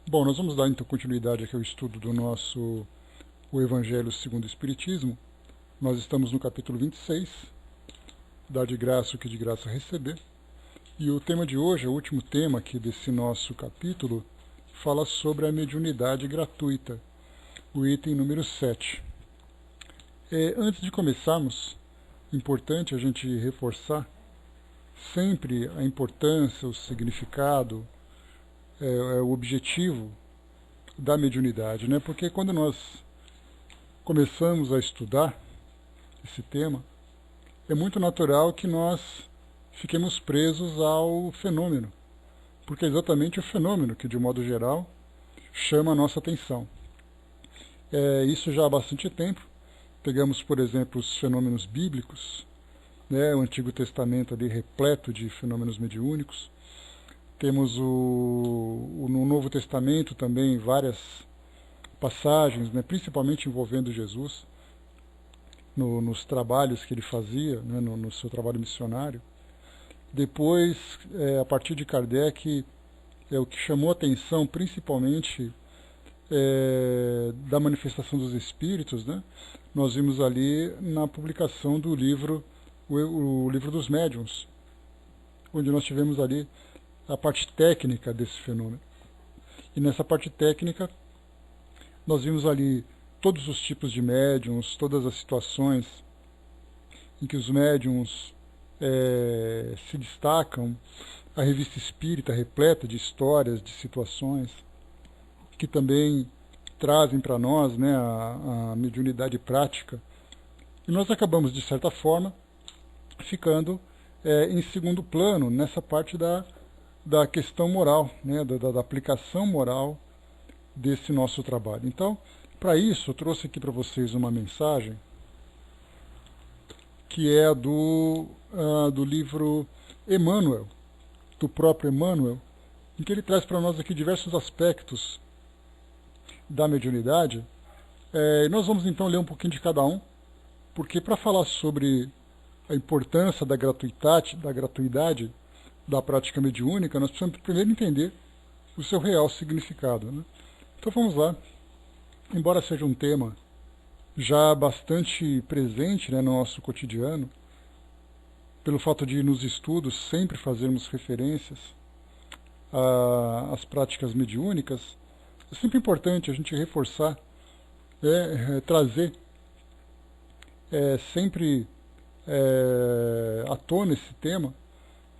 Bom, nós vamos dar então continuidade aqui ao estudo do o Evangelho segundo o Espiritismo. Nós estamos no capítulo 26, dar de graça o que de graça receber. E o tema de hoje, o último tema aqui desse nosso capítulo, fala sobre a mediunidade gratuita, o item número 7. Antes de começarmos, é importante a gente reforçar sempre a importância, o significado, o objetivo da mediunidade, né? Porque quando nós começamos a estudar esse tema, é muito natural que nós fiquemos presos ao fenômeno, porque é exatamente o fenômeno que, de um modo geral, chama a nossa atenção. Isso já há bastante tempo. Pegamos, por exemplo, os fenômenos bíblicos, né? O Antigo Testamento ali repleto de fenômenos mediúnicos. Temos no Novo Testamento também várias passagens, né, principalmente envolvendo Jesus, nos trabalhos que ele fazia, né, no seu trabalho missionário. Depois, a partir de Kardec, o que chamou a atenção principalmente da manifestação dos espíritos, né, nós vimos ali na publicação do livro, o livro dos médiuns, onde nós tivemos ali a parte técnica desse fenômeno. E nessa parte técnica, nós vimos ali todos os tipos de médiums, todas as situações em que os médiums se destacam, a revista espírita repleta de histórias, de situações, que também trazem para nós, né, a mediunidade prática. E nós acabamos, de certa forma, ficando em segundo plano nessa parte da questão moral, né, da aplicação moral desse nosso trabalho. Então, para isso, eu trouxe aqui para vocês uma mensagem que é do livro Emmanuel, do próprio Emmanuel, em que ele traz para nós aqui diversos aspectos da mediunidade. Nós vamos então ler um pouquinho de cada um, porque para falar sobre a importância da gratuidade da prática mediúnica, nós precisamos primeiro entender o seu real significado, né? Então vamos lá. Embora seja um tema já bastante presente, né, no nosso cotidiano, pelo fato de nos estudos sempre fazermos referências às práticas mediúnicas, é sempre importante a gente reforçar, trazer sempre à tona esse tema,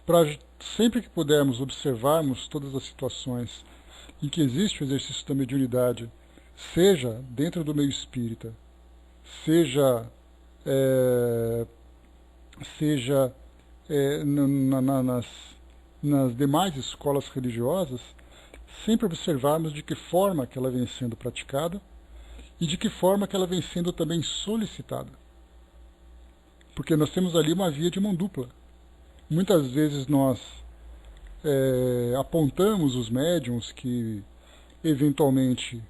para sempre que pudermos observarmos todas as situações em que existe o exercício da mediunidade, seja dentro do meio espírita, seja nas demais escolas religiosas, sempre observarmos de que forma que ela vem sendo praticada e de que forma que ela vem sendo também solicitada. Porque nós temos ali uma via de mão dupla. Muitas vezes nós apontamos os médiuns que eventualmente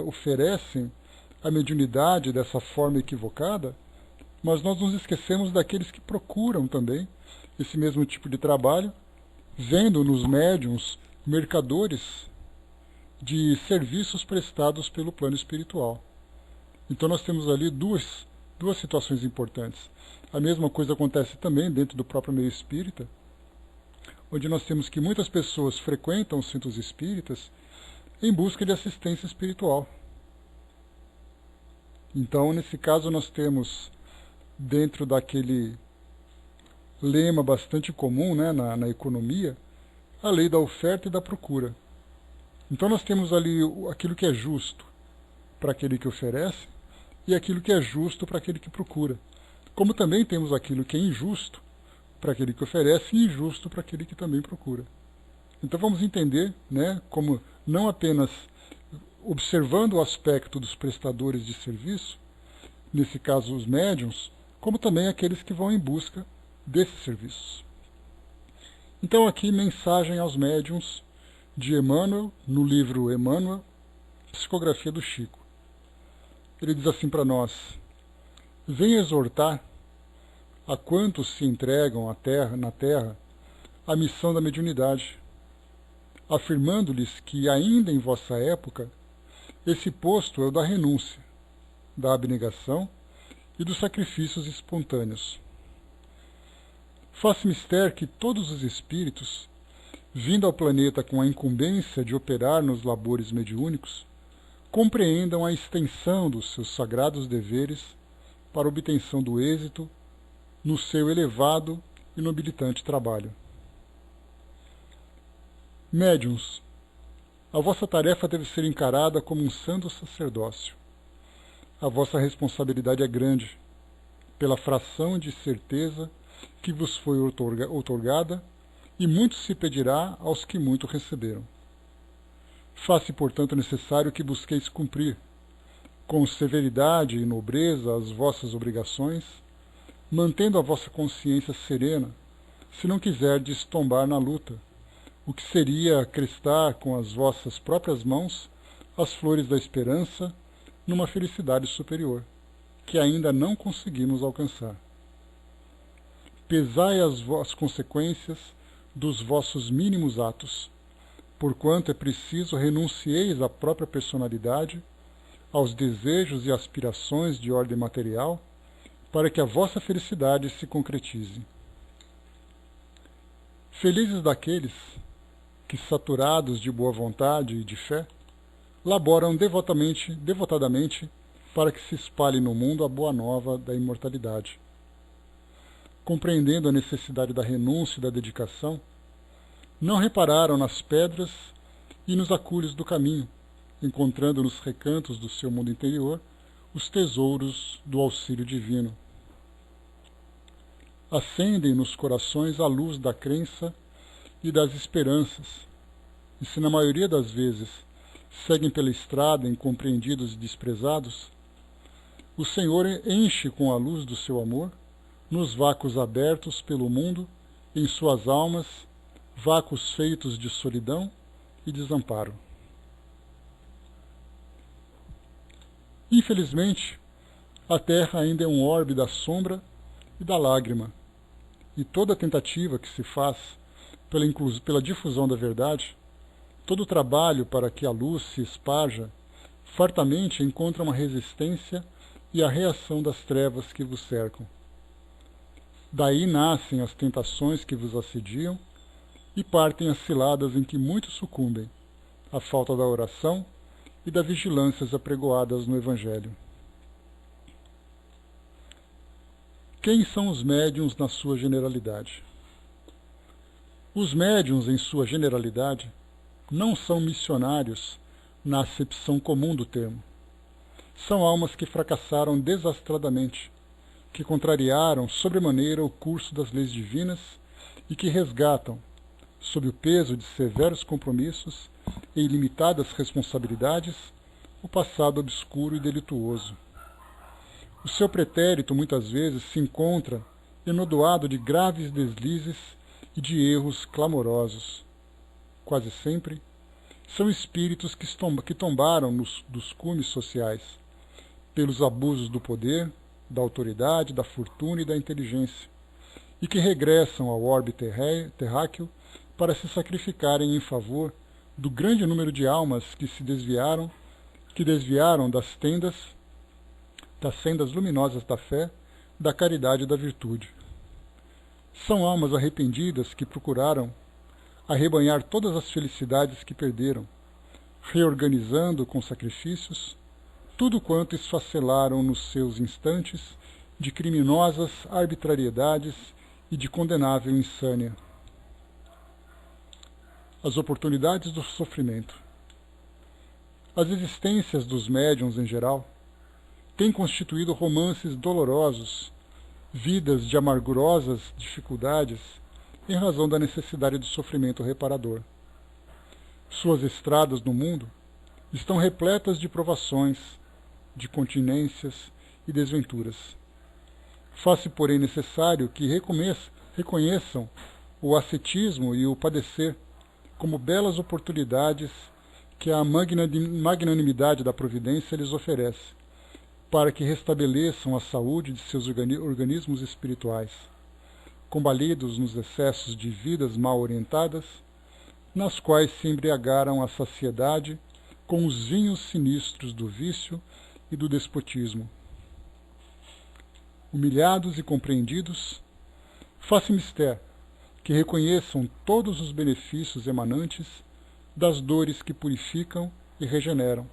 oferecem a mediunidade dessa forma equivocada, mas nós nos esquecemos daqueles que procuram também esse mesmo tipo de trabalho, vendo nos médiuns mercadores de serviços prestados pelo plano espiritual. Então nós temos ali duas situações importantes. A mesma coisa acontece também dentro do próprio meio espírita, onde nós temos que muitas pessoas frequentam os centros espíritas em busca de assistência espiritual. Então, nesse caso, nós temos, dentro daquele lema bastante comum, né, na economia, a lei da oferta e da procura. Então, nós temos ali aquilo que é justo para aquele que oferece e aquilo que é justo para aquele que procura. Como também temos aquilo que é injusto para aquele que oferece e injusto para aquele que também procura. Então vamos entender, né, como não apenas observando o aspecto dos prestadores de serviço, nesse caso os médiuns, como também aqueles que vão em busca desses serviços. Então aqui mensagem aos médiuns de Emmanuel, no livro Emmanuel, Psicografia do Chico. Ele diz assim para nós: vem exortar a quantos se entregam na terra a missão da mediunidade, afirmando-lhes que, ainda em vossa época, esse posto é o da renúncia, da abnegação e dos sacrifícios espontâneos. Faz mister que todos os espíritos, vindo ao planeta com a incumbência de operar nos labores mediúnicos, compreendam a extensão dos seus sagrados deveres para a obtenção do êxito no seu elevado e nobilitante trabalho. Médiuns, a vossa tarefa deve ser encarada como um santo sacerdócio. A vossa responsabilidade é grande, pela fração de certeza que vos foi outorgada, e muito se pedirá aos que muito receberam. Faz-se, portanto, necessário que busqueis cumprir, com severidade e nobreza, as vossas obrigações, mantendo a vossa consciência serena, se não quiserdes tombar na luta, o que seria crestar com as vossas próprias mãos as flores da esperança numa felicidade superior, que ainda não conseguimos alcançar. Pesai as consequências dos vossos mínimos atos, porquanto é preciso renuncieis à própria personalidade, aos desejos e aspirações de ordem material, para que a vossa felicidade se concretize. Felizes daqueles que, saturados de boa vontade e de fé, laboram devotadamente para que se espalhe no mundo a boa nova da imortalidade. Compreendendo a necessidade da renúncia e da dedicação, não repararam nas pedras e nos acules do caminho, encontrando nos recantos do seu mundo interior os tesouros do auxílio divino. Acendem nos corações a luz da crença e das esperanças, e se na maioria das vezes seguem pela estrada incompreendidos e desprezados, o Senhor enche com a luz do seu amor nos vácuos abertos pelo mundo, em suas almas, vácuos feitos de solidão e desamparo. Infelizmente, a Terra ainda é um orbe da sombra e da lágrima, e toda tentativa que se faz pela difusão da verdade, todo trabalho para que a luz se esparja, fartamente encontra uma resistência e a reação das trevas que vos cercam. Daí nascem as tentações que vos assediam e partem as ciladas em que muitos sucumbem, a falta da oração e da vigilância apregoadas no Evangelho. Quem são os médiuns na sua generalidade? Os médiuns, em sua generalidade, não são missionários na acepção comum do termo. São almas que fracassaram desastradamente, que contrariaram sobremaneira o curso das leis divinas e que resgatam, sob o peso de severos compromissos e ilimitadas responsabilidades, o passado obscuro e delituoso. O seu pretérito muitas vezes se encontra enodoado de graves deslizes e de erros clamorosos. Quase sempre são espíritos que tombaram dos cumes sociais, pelos abusos do poder, da autoridade, da fortuna e da inteligência, e que regressam ao orbe terráqueo para se sacrificarem em favor do grande número de almas que desviaram das sendas luminosas da fé, da caridade e da virtude. São almas arrependidas que procuraram arrebanhar todas as felicidades que perderam, reorganizando com sacrifícios tudo quanto esfacelaram nos seus instantes de criminosas arbitrariedades e de condenável insânia. As oportunidades do sofrimento. As existências dos médiuns em geral têm constituído romances dolorosos, vidas de amargurosas dificuldades em razão da necessidade do sofrimento reparador. Suas estradas no mundo estão repletas de provações, de continências e desventuras. Faz-se, porém, necessário que reconheçam o ascetismo e o padecer como belas oportunidades que a magnanimidade da providência lhes oferece, para que restabeleçam a saúde de seus organismos espirituais, combalidos nos excessos de vidas mal orientadas, nas quais se embriagaram à saciedade com os vinhos sinistros do vício e do despotismo. Humilhados e compreendidos, faça mister que reconheçam todos os benefícios emanantes das dores que purificam e regeneram,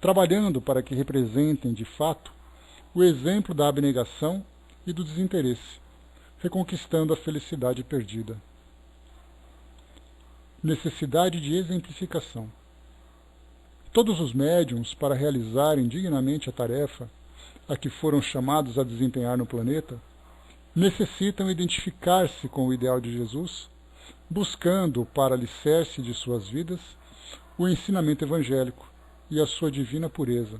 trabalhando para que representem, de fato, o exemplo da abnegação e do desinteresse, reconquistando a felicidade perdida. Necessidade de exemplificação. Todos os médiuns, para realizarem dignamente a tarefa a que foram chamados a desempenhar no planeta, necessitam identificar-se com o ideal de Jesus, buscando, para alicerce de suas vidas, o ensinamento evangélico e a sua divina pureza.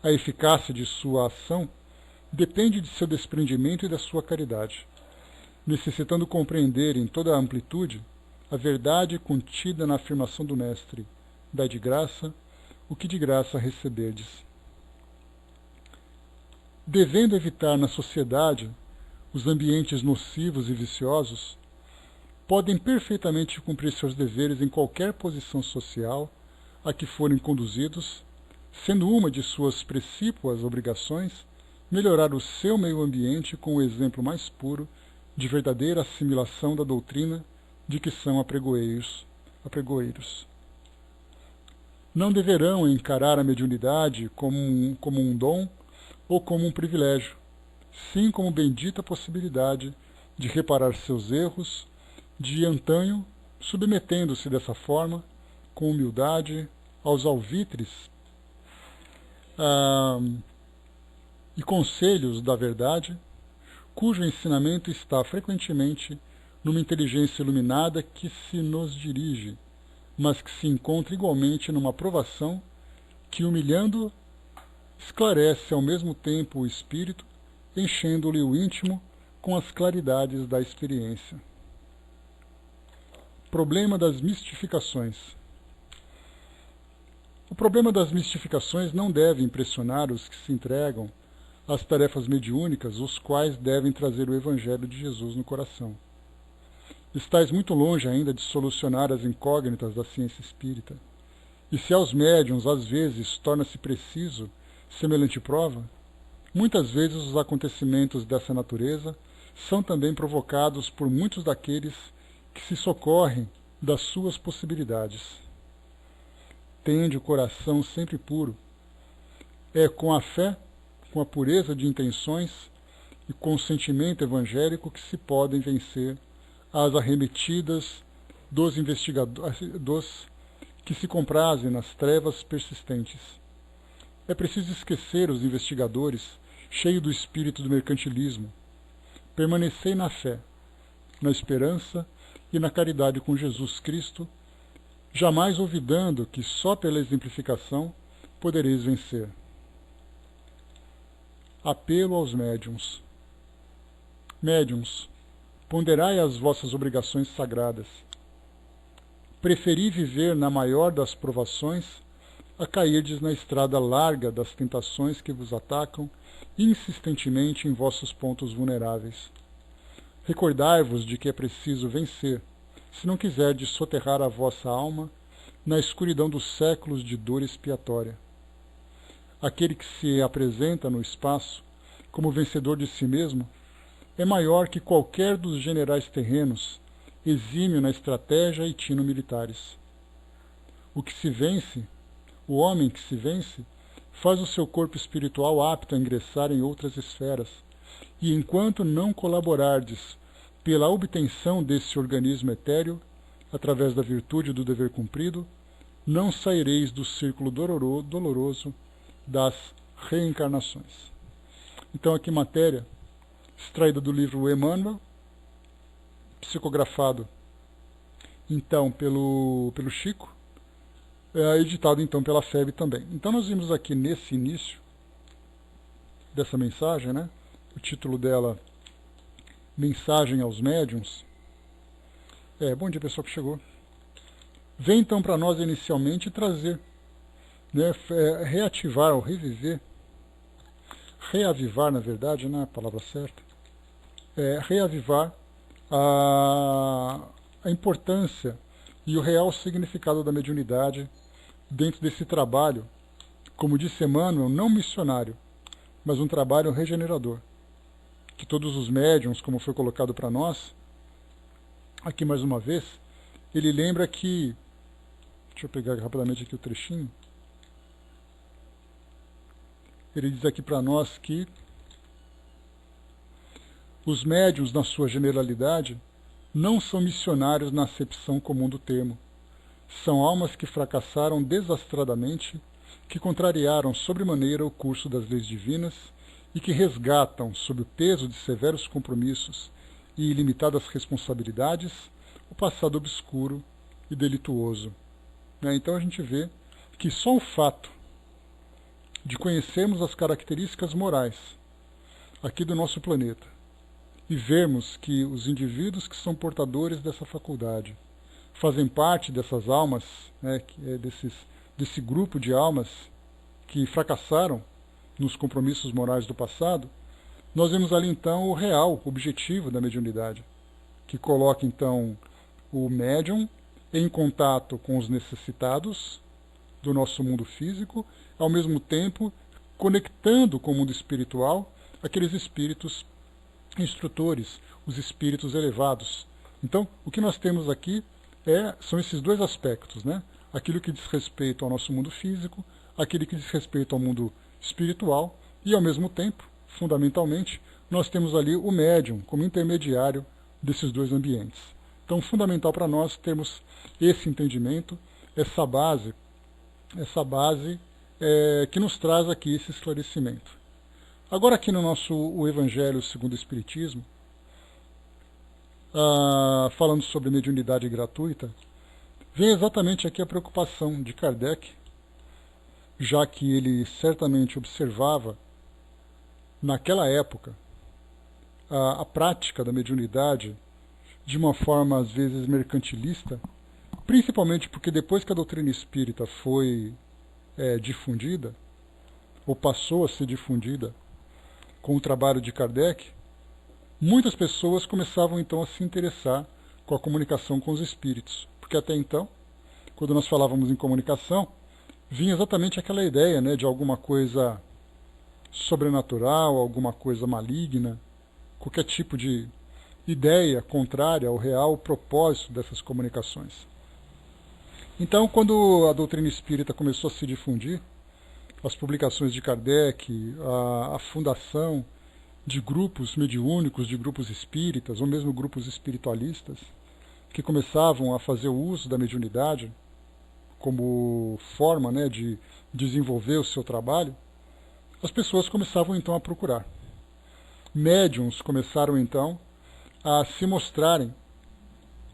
A eficácia de sua ação depende de seu desprendimento e da sua caridade, necessitando compreender em toda a amplitude a verdade contida na afirmação do Mestre: dai de graça o que de graça receberdes. Devendo evitar na sociedade os ambientes nocivos e viciosos, podem perfeitamente cumprir seus deveres em qualquer posição social a que forem conduzidos, sendo uma de suas precípuas obrigações melhorar o seu meio ambiente com o exemplo mais puro de verdadeira assimilação da doutrina de que são apregoeiros. Não deverão encarar a mediunidade como um dom ou como um privilégio, sim como bendita possibilidade de reparar seus erros de antanho, submetendo-se dessa forma, com humildade, aos alvitres e conselhos da verdade, cujo ensinamento está frequentemente numa inteligência iluminada que se nos dirige, mas que se encontra igualmente numa provação que, humilhando, esclarece ao mesmo tempo o espírito, enchendo-lhe o íntimo com as claridades da experiência. Problema das mistificações. O problema das mistificações não deve impressionar os que se entregam às tarefas mediúnicas, os quais devem trazer o Evangelho de Jesus no coração. Estais muito longe ainda de solucionar as incógnitas da ciência espírita. E se aos médiuns, às vezes, torna-se preciso semelhante prova, muitas vezes os acontecimentos dessa natureza são também provocados por muitos daqueles que se socorrem das suas possibilidades. Tende o coração sempre puro. É com a fé, com a pureza de intenções e com o sentimento evangélico que se podem vencer as arremetidas dos investigadores que se comprazem nas trevas persistentes. É preciso esquecer os investigadores cheios do espírito do mercantilismo. Permanecei na fé, na esperança e na caridade com Jesus Cristo, jamais olvidando que só pela exemplificação podereis vencer. Apelo aos médiuns. Médiuns, ponderai as vossas obrigações sagradas. Preferi viver na maior das provações a cairdes na estrada larga das tentações que vos atacam insistentemente em vossos pontos vulneráveis. Recordai-vos de que é preciso vencer, se não quiserdes soterrar a vossa alma na escuridão dos séculos de dor expiatória. Aquele que se apresenta no espaço como vencedor de si mesmo é maior que qualquer dos generais terrenos, exímio na estratégia e tino militares. O que se vence, o homem que se vence, faz o seu corpo espiritual apto a ingressar em outras esferas, e enquanto não colaborardes pela obtenção desse organismo etéreo, através da virtude do dever cumprido, não saireis do círculo doloroso das reencarnações. Então, aqui matéria extraída do livro Emmanuel, psicografado então pelo Chico, editado então pela FEB também. Então nós vimos aqui nesse início dessa mensagem, né, o título dela, Mensagem aos Médiuns. Bom dia, pessoal que chegou. Vem então para nós inicialmente trazer, né, reativar ou reviver, reavivar, na verdade, não é a palavra certa, reavivar a importância e o real significado da mediunidade dentro desse trabalho, como disse Emmanuel, não missionário, mas um trabalho regenerador. Que todos os médiuns, como foi colocado para nós, aqui mais uma vez, ele lembra que, deixa eu pegar rapidamente aqui o trechinho, ele diz aqui para nós que os médiuns, na sua generalidade, não são missionários na acepção comum do termo. São almas que fracassaram desastradamente, que contrariaram sobremaneira o curso das leis divinas e que resgatam, sob o peso de severos compromissos e ilimitadas responsabilidades, o passado obscuro e delituoso. Então a gente vê que só o fato de conhecermos as características morais aqui do nosso planeta e vermos que os indivíduos que são portadores dessa faculdade fazem parte dessas almas, desse grupo de almas que fracassaram nos compromissos morais do passado, nós vemos ali então o real objetivo da mediunidade, que coloca então o médium em contato com os necessitados do nosso mundo físico, ao mesmo tempo conectando com o mundo espiritual aqueles espíritos instrutores, os espíritos elevados. Então, o que nós temos aqui são esses dois aspectos, aquilo que diz respeito ao nosso mundo físico, aquele que diz respeito ao mundo espiritual, e ao mesmo tempo, fundamentalmente, nós temos ali o médium como intermediário desses dois ambientes. Então, fundamental para nós termos esse entendimento, essa base que nos traz aqui esse esclarecimento. Agora aqui no o Evangelho segundo o Espiritismo, falando sobre mediunidade gratuita, vem exatamente aqui a preocupação de Kardec, já que ele certamente observava, naquela época, a prática da mediunidade de uma forma, às vezes, mercantilista, principalmente porque depois que a doutrina espírita foi difundida, ou passou a ser difundida com o trabalho de Kardec, muitas pessoas começavam então a se interessar com a comunicação com os espíritos, porque até então, quando nós falávamos em comunicação, vinha exatamente aquela ideia de alguma coisa sobrenatural, alguma coisa maligna, qualquer tipo de ideia contrária ao real propósito dessas comunicações. Então, quando a doutrina espírita começou a se difundir, as publicações de Kardec, a fundação de grupos mediúnicos, de grupos espíritas, ou mesmo grupos espiritualistas, que começavam a fazer o uso da mediunidade como forma de desenvolver o seu trabalho, as pessoas começavam então a procurar. Médiuns começaram então a se mostrarem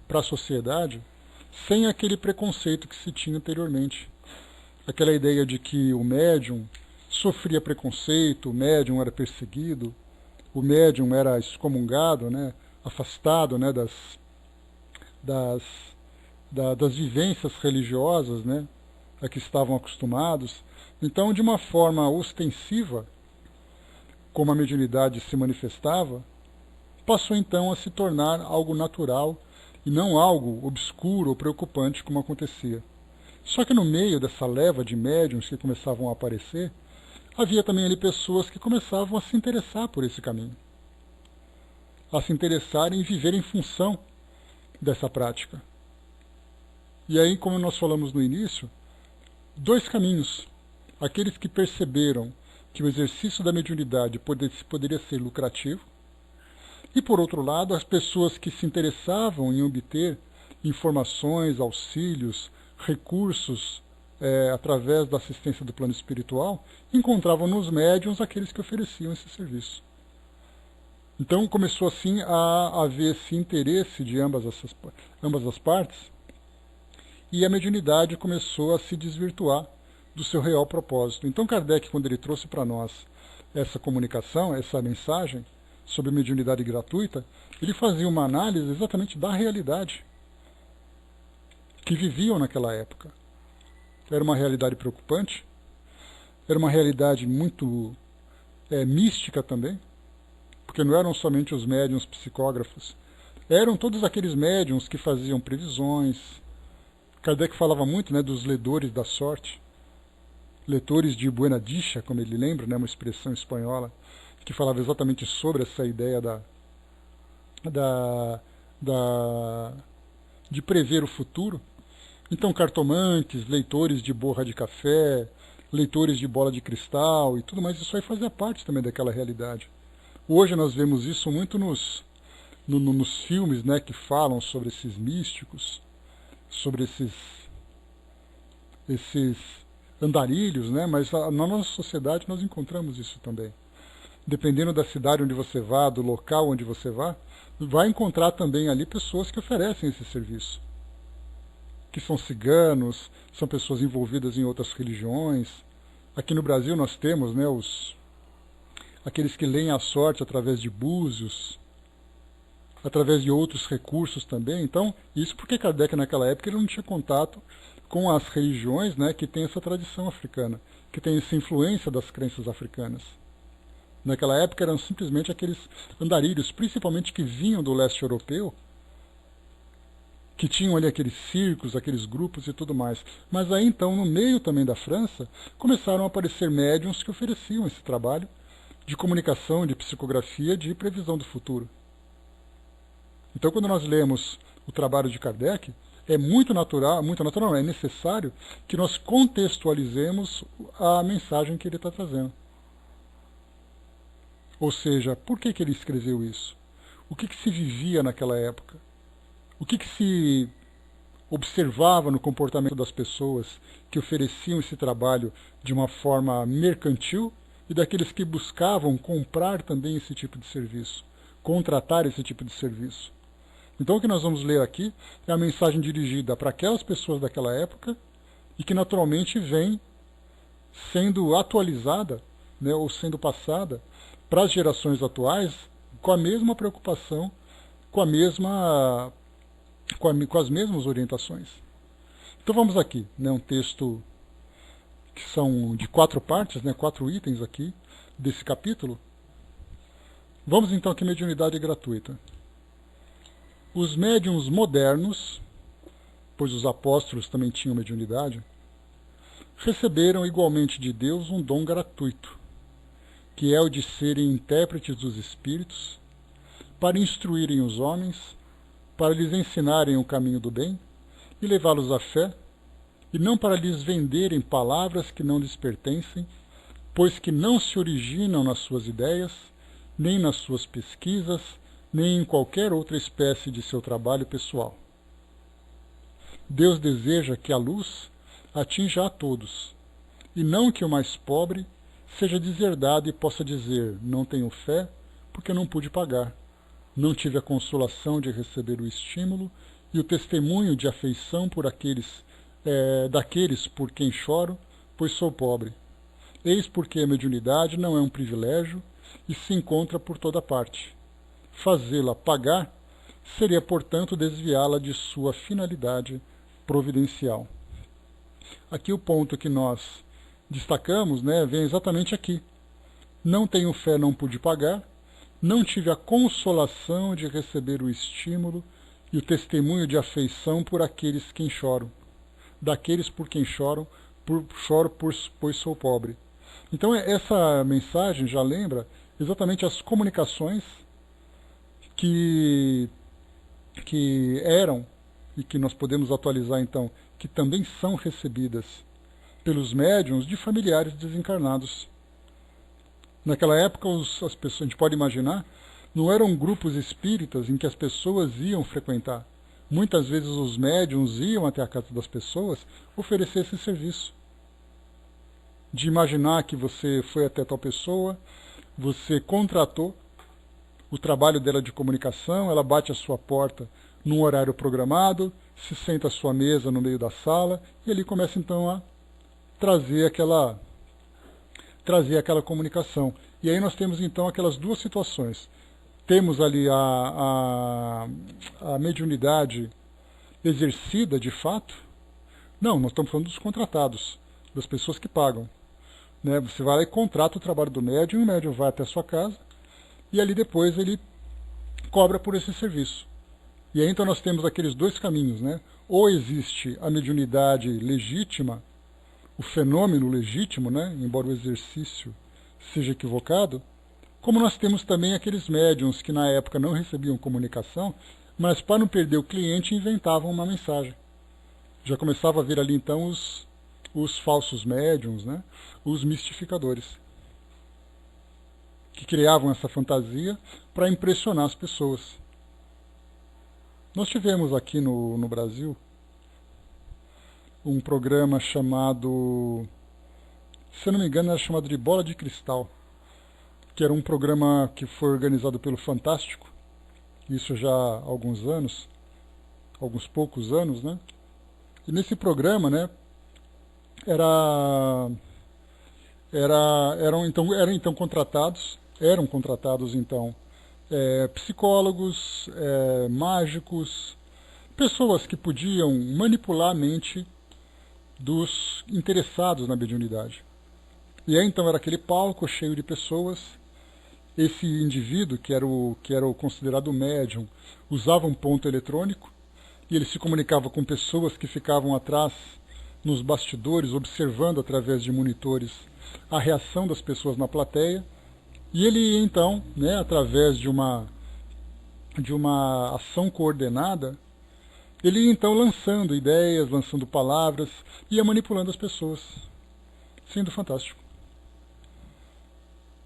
para a sociedade sem aquele preconceito que se tinha anteriormente. Aquela ideia de que o médium sofria preconceito, o médium era perseguido, o médium era excomungado, afastado das vivências religiosas a que estavam acostumados. Então, de uma forma ostensiva, como a mediunidade se manifestava, passou então a se tornar algo natural e não algo obscuro ou preocupante como acontecia. Só que no meio dessa leva de médiuns que começavam a aparecer, havia também ali pessoas que começavam a se interessar por esse caminho, a se interessar em viver em função dessa prática. E aí, como nós falamos no início, dois caminhos. Aqueles que perceberam que o exercício da mediunidade poderia ser lucrativo, e por outro lado, as pessoas que se interessavam em obter informações, auxílios, recursos através da assistência do plano espiritual, encontravam nos médiuns aqueles que ofereciam esse serviço. Então começou assim a haver esse interesse de ambas as partes, e a mediunidade começou a se desvirtuar do seu real propósito. Então Kardec, quando ele trouxe para nós essa comunicação, essa mensagem sobre mediunidade gratuita, ele fazia uma análise exatamente da realidade que viviam naquela época. Era uma realidade preocupante, era uma realidade muito mística também, porque não eram somente os médiuns psicógrafos, eram todos aqueles médiuns que faziam previsões, Kardec falava muito, né, dos ledores da sorte, leitores de buena dicha, como ele lembra, né, uma expressão espanhola, que falava exatamente sobre essa ideia de prever o futuro. Então, cartomantes, leitores de borra de café, leitores de bola de cristal e tudo mais, isso aí fazia parte também daquela realidade. Hoje nós vemos isso muito nos filmes, né, que falam sobre esses místicos, sobre esses andarilhos, né, mas na nossa sociedade nós encontramos isso também. Dependendo da cidade onde você vá, do local onde você vá, vai encontrar também ali pessoas que oferecem esse serviço, que são ciganos, são pessoas envolvidas em outras religiões. Aqui no Brasil nós temos, né, aqueles que leem a sorte através de búzios, através de outros recursos também. Então, isso porque Kardec naquela época ele não tinha contato com as religiões, né, que têm essa tradição africana, que tem essa influência das crenças africanas. Naquela época eram simplesmente aqueles andarilhos, principalmente que vinham do leste europeu, que tinham ali aqueles circos, aqueles grupos e tudo mais. Mas aí então, no meio também da França, começaram a aparecer médiuns que ofereciam esse trabalho de comunicação, de psicografia, de previsão do futuro. Então, quando nós lemos o trabalho de Kardec, é muito natural, não, é necessário que nós contextualizemos a mensagem que ele está trazendo. Ou seja, por que ele escreveu isso? O que se vivia naquela época? O que se observava no comportamento das pessoas que ofereciam esse trabalho de uma forma mercantil e daqueles que buscavam comprar também esse tipo de serviço, contratar esse tipo de serviço? Então o que nós vamos ler aqui é a mensagem dirigida para aquelas pessoas daquela época e que naturalmente vem sendo atualizada, né, ou sendo passada para as gerações atuais com a mesma preocupação, com as mesmas orientações. Então vamos aqui, né, um texto que são de 4 partes, né, 4 itens aqui desse capítulo. Vamos então aqui, mediunidade gratuita. Os médiuns modernos, pois os apóstolos também tinham mediunidade, receberam igualmente de Deus um dom gratuito, que é o de serem intérpretes dos espíritos, para instruírem os homens, para lhes ensinarem o caminho do bem e levá-los à fé, e não para lhes venderem palavras que não lhes pertencem, pois que não se originam nas suas ideias, nem nas suas pesquisas, nem em qualquer outra espécie de seu trabalho pessoal. Deus deseja que a luz atinja a todos, e não que o mais pobre seja deserdado e possa dizer: não tenho fé porque não pude pagar, não tive a consolação de receber o estímulo e o testemunho de afeição por daqueles por quem choro, pois sou pobre. Eis porque a mediunidade não é um privilégio e se encontra por toda parte. Fazê-la pagar seria, portanto, desviá-la de sua finalidade providencial. Aqui o ponto que nós destacamos, né, vem exatamente aqui. Não tenho fé, não pude pagar, não tive a consolação de receber o estímulo e o testemunho de afeição por aqueles quem choram. Daqueles por quem choro, pois sou pobre. Então essa mensagem já lembra exatamente as comunicações que eram, e que nós podemos atualizar então, que também são recebidas pelos médiuns de familiares desencarnados. Naquela época, as pessoas, a gente pode imaginar, não eram grupos espíritas em que as pessoas iam frequentar. Muitas vezes os médiuns iam até a casa das pessoas oferecer esse serviço. De imaginar que você foi até tal pessoa, você contratou o trabalho dela de comunicação, ela bate a sua porta num horário programado, se senta à sua mesa no meio da sala, e ali começa então a trazer aquela comunicação. E aí nós temos então aquelas duas situações. Temos ali a mediunidade exercida de fato. Não, nós estamos falando dos contratados, das pessoas que pagam. Né? Você vai lá e contrata o trabalho do médium, e o médium vai até a sua casa, e ali depois ele cobra por esse serviço. E aí então nós temos aqueles dois caminhos, né? Ou existe a mediunidade legítima, o fenômeno legítimo, né? Embora o exercício seja equivocado, como nós temos também aqueles médiums que na época não recebiam comunicação, mas para não perder o cliente inventavam uma mensagem. Já começava a vir ali então os falsos médiums, né? Os mistificadores, que criavam essa fantasia para impressionar as pessoas. Nós tivemos aqui no Brasil um programa chamado, se eu não me engano, era chamado de Bola de Cristal, que era um programa que foi organizado pelo Fantástico, isso já há alguns anos, alguns poucos anos, né? E nesse programa, né, eram então contratados então psicólogos, mágicos, pessoas que podiam manipular a mente dos interessados na mediunidade. E aí então era aquele palco cheio de pessoas. Esse indivíduo, que era o considerado médium, usava um ponto eletrônico e ele se comunicava com pessoas que ficavam atrás, nos bastidores, observando através de monitores a reação das pessoas na plateia. E ele então, né, através de uma ação coordenada, ele ia então lançando ideias, lançando palavras, ia manipulando as pessoas, sendo fantástico.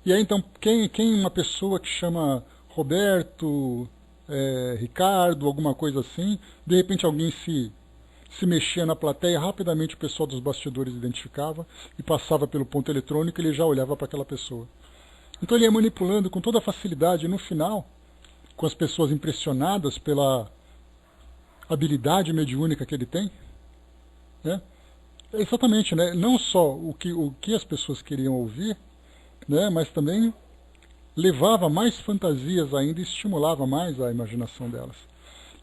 E aí então, quem uma pessoa que chama Roberto, Ricardo, alguma coisa assim, de repente alguém se mexia na plateia, rapidamente o pessoal dos bastidores identificava e passava pelo ponto eletrônico e ele já olhava para aquela pessoa. Então ele ia manipulando com toda facilidade, e no final, com as pessoas impressionadas pela habilidade mediúnica que ele tem, né? Exatamente, né? Não só o que as pessoas queriam ouvir, né? Mas também levava mais fantasias ainda e estimulava mais a imaginação delas.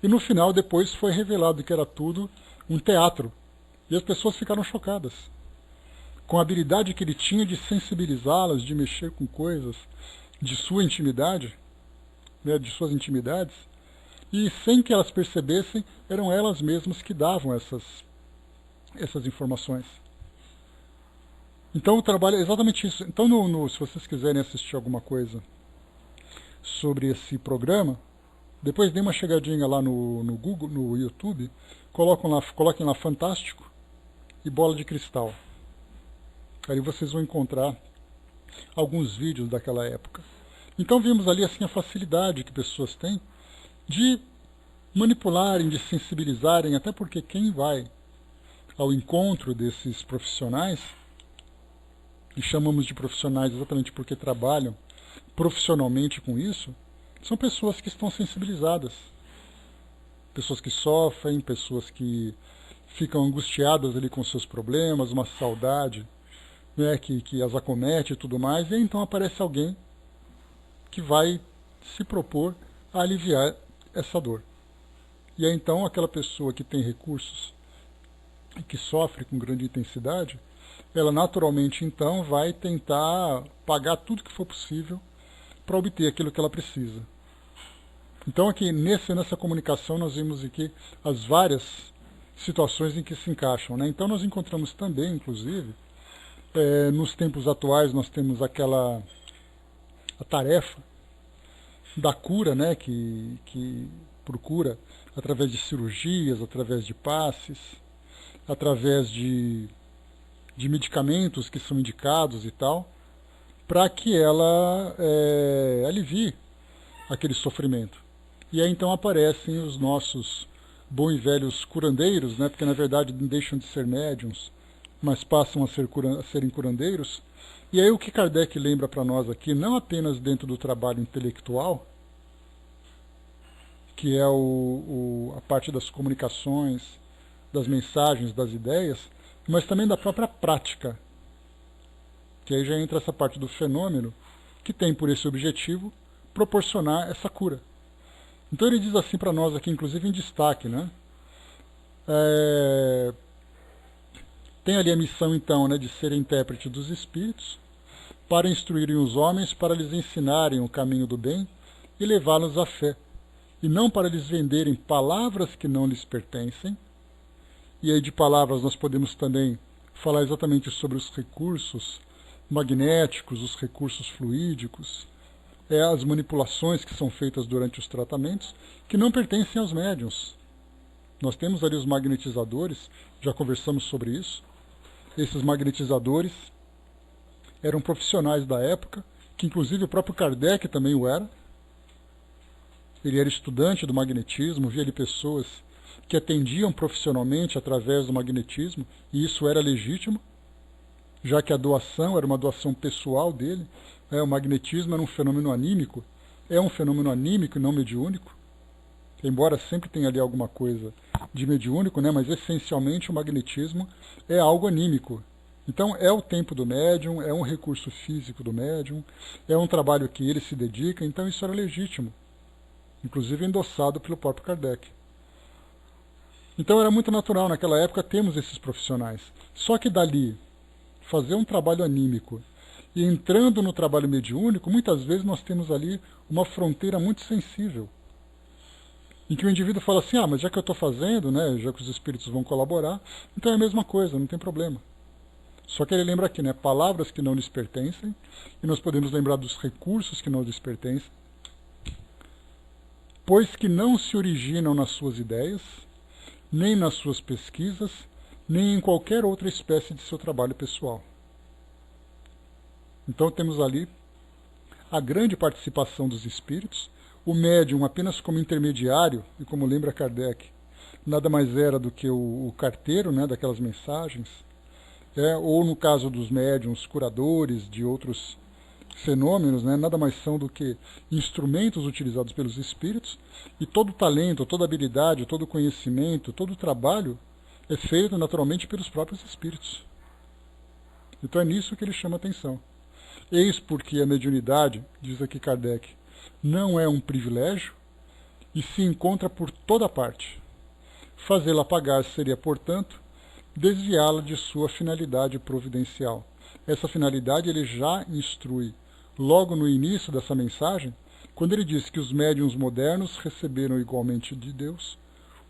E no final, depois, foi revelado que era tudo um teatro. E as pessoas ficaram chocadas com a habilidade que ele tinha de sensibilizá-las, de mexer com coisas de sua intimidade, né, de suas intimidades, e sem que elas percebessem, eram elas mesmas que davam essas informações. Então o trabalho é exatamente isso. Então se vocês quiserem assistir alguma coisa sobre esse programa, depois dê uma chegadinha lá no Google, no YouTube, coloquem lá Fantástico e Bola de Cristal. Aí vocês vão encontrar alguns vídeos daquela época. Então vimos ali assim a facilidade que pessoas têm de manipularem, de sensibilizarem, até porque quem vai ao encontro desses profissionais, e chamamos de profissionais exatamente porque trabalham profissionalmente com isso, são pessoas que estão sensibilizadas, pessoas que sofrem, pessoas que ficam angustiadas ali com seus problemas, uma saudade, né, que as acomete e tudo mais, e aí então aparece alguém que vai se propor a aliviar essa dor. E aí então aquela pessoa que tem recursos e que sofre com grande intensidade, ela naturalmente então vai tentar pagar tudo que for possível para obter aquilo que ela precisa. Então aqui nessa comunicação nós vimos aqui as várias situações em que se encaixam, né? Então nós encontramos também, inclusive, nos tempos atuais nós temos a tarefa da cura, né, que procura através de cirurgias, através de passes, através de medicamentos que são indicados e tal, para que ela alivie aquele sofrimento. E aí então aparecem os nossos bons e velhos curandeiros, né, porque na verdade deixam de ser médiums, mas passam a serem curandeiros. E aí o que Kardec lembra para nós aqui, não apenas dentro do trabalho intelectual, que é a parte das comunicações, das mensagens, das ideias, mas também da própria prática, que aí já entra essa parte do fenômeno, que tem por esse objetivo proporcionar essa cura. Então ele diz assim para nós aqui, inclusive em destaque, né? Tem ali a missão então, né, de ser intérprete dos espíritos, para instruírem os homens, para lhes ensinarem o caminho do bem e levá-los à fé, e não para lhes venderem palavras que não lhes pertencem. E aí de palavras nós podemos também falar exatamente sobre os recursos magnéticos, os recursos fluídicos, as manipulações que são feitas durante os tratamentos, que não pertencem aos médiuns. Nós temos ali os magnetizadores, já conversamos sobre isso. Esses magnetizadores eram profissionais da época, que inclusive o próprio Kardec também o era. Ele era estudante do magnetismo, via ali pessoas que atendiam profissionalmente através do magnetismo, e isso era legítimo, já que a doação era uma doação pessoal dele. O magnetismo era um fenômeno anímico, é um fenômeno anímico e não mediúnico, embora sempre tenha ali alguma coisa de mediúnico, né, mas essencialmente o magnetismo é algo anímico. Então é o tempo do médium, é um recurso físico do médium, é um trabalho que ele se dedica, então isso era legítimo, inclusive endossado pelo próprio Kardec. Então era muito natural naquela época termos esses profissionais. Só que dali, fazer um trabalho anímico e entrando no trabalho mediúnico, muitas vezes nós temos ali uma fronteira muito sensível, em que o indivíduo fala assim, mas já que eu estou fazendo, né, já que os espíritos vão colaborar, então é a mesma coisa, não tem problema. Só que ele lembra aqui, né, palavras que não lhes pertencem, e nós podemos lembrar dos recursos que não lhes pertencem, pois que não se originam nas suas ideias, nem nas suas pesquisas, nem em qualquer outra espécie de seu trabalho pessoal. Então temos ali a grande participação dos espíritos, o médium apenas como intermediário, e como lembra Kardec, nada mais era do que o carteiro, né, daquelas mensagens, ou no caso dos médiums, curadores de outros fenômenos, né, nada mais são do que instrumentos utilizados pelos espíritos, e todo o talento, toda a habilidade, todo o conhecimento, todo o trabalho é feito naturalmente pelos próprios espíritos. Então é nisso que ele chama atenção. Eis porque a mediunidade, diz aqui Kardec, não é um privilégio e se encontra por toda parte. Fazê-la pagar seria, portanto, desviá-la de sua finalidade providencial. Essa finalidade ele já instrui logo no início dessa mensagem, quando ele diz que os médiuns modernos receberam igualmente de Deus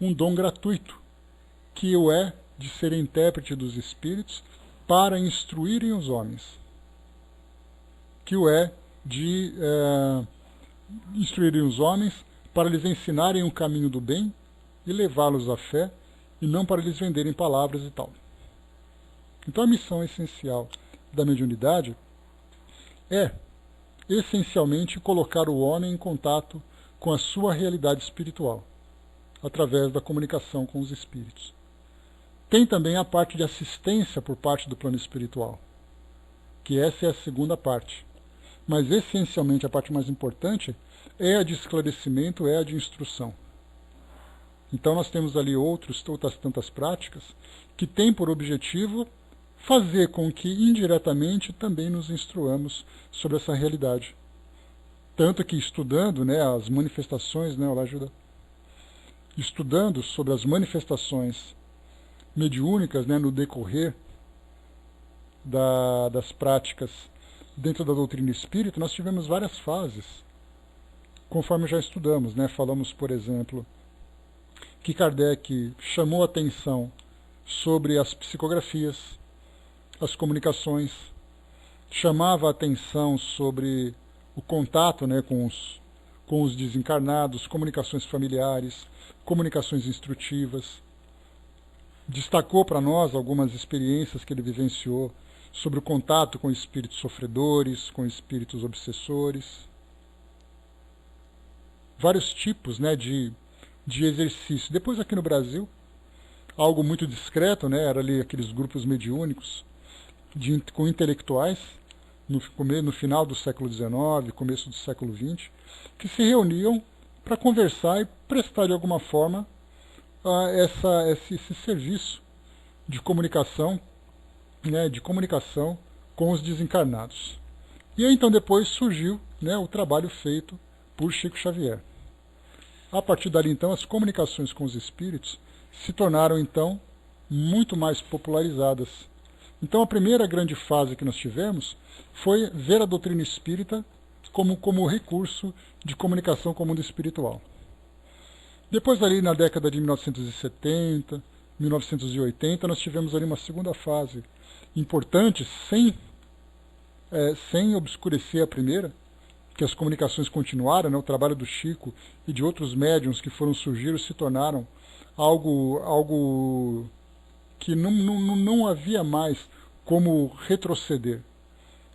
um dom gratuito, que o é de ser intérprete dos espíritos para instruírem os homens, que o é de instruírem os homens para lhes ensinarem o caminho do bem e levá-los à fé, e não para lhes venderem palavras e tal. Então a missão essencial da mediunidade é, essencialmente, colocar o homem em contato com a sua realidade espiritual, através da comunicação com os espíritos. Tem também a parte de assistência por parte do plano espiritual, que essa é a segunda parte. Mas, essencialmente, a parte mais importante é a de esclarecimento, é a de instrução. Então nós temos ali outras tantas práticas que têm por objetivo fazer com que indiretamente também nos instruamos sobre essa realidade. Tanto que estudando, né, as manifestações, né, olá, ajuda, estudando sobre as manifestações mediúnicas, né, no decorrer das práticas dentro da doutrina espírita, nós tivemos várias fases, conforme já estudamos, né? Falamos, por exemplo, que Kardec chamou a atenção sobre as psicografias, as comunicações, chamava a atenção sobre o contato, né, com os desencarnados, comunicações familiares, comunicações instrutivas. Destacou para nós algumas experiências que ele vivenciou sobre o contato com espíritos sofredores, com espíritos obsessores. Vários tipos, né, de exercício. Depois aqui no Brasil, algo muito discreto, né, era ali aqueles grupos mediúnicos com intelectuais, no final do século XIX, começo do século XX, que se reuniam para conversar e prestar de alguma forma esse serviço de comunicação, né, com os desencarnados. E aí então depois surgiu, né, o trabalho feito por Chico Xavier. A partir dali então as comunicações com os espíritos se tornaram então muito mais popularizadas. Então a primeira grande fase que nós tivemos foi ver a doutrina espírita como recurso de comunicação com o mundo espiritual. Depois ali na década de 1970, 1980, nós tivemos ali uma segunda fase importante, sem obscurecer a primeira, que as comunicações continuaram, né, o trabalho do Chico e de outros médiuns que foram surgir se tornaram algo que não havia mais como retroceder.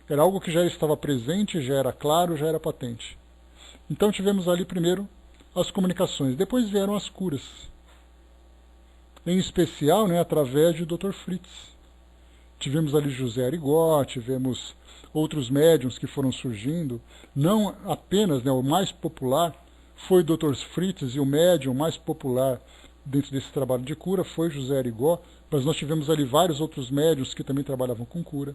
Era algo que já estava presente, já era claro, já era patente. Então tivemos ali primeiro as comunicações, depois vieram as curas. Em especial, né, através de Dr. Fritz. Tivemos ali José Arigó, tivemos outros médiuns que foram surgindo. Não apenas, né, o mais popular foi Dr. Fritz, e o médium mais popular dentro desse trabalho de cura foi José Arigó, mas nós tivemos ali vários outros médiuns que também trabalhavam com cura.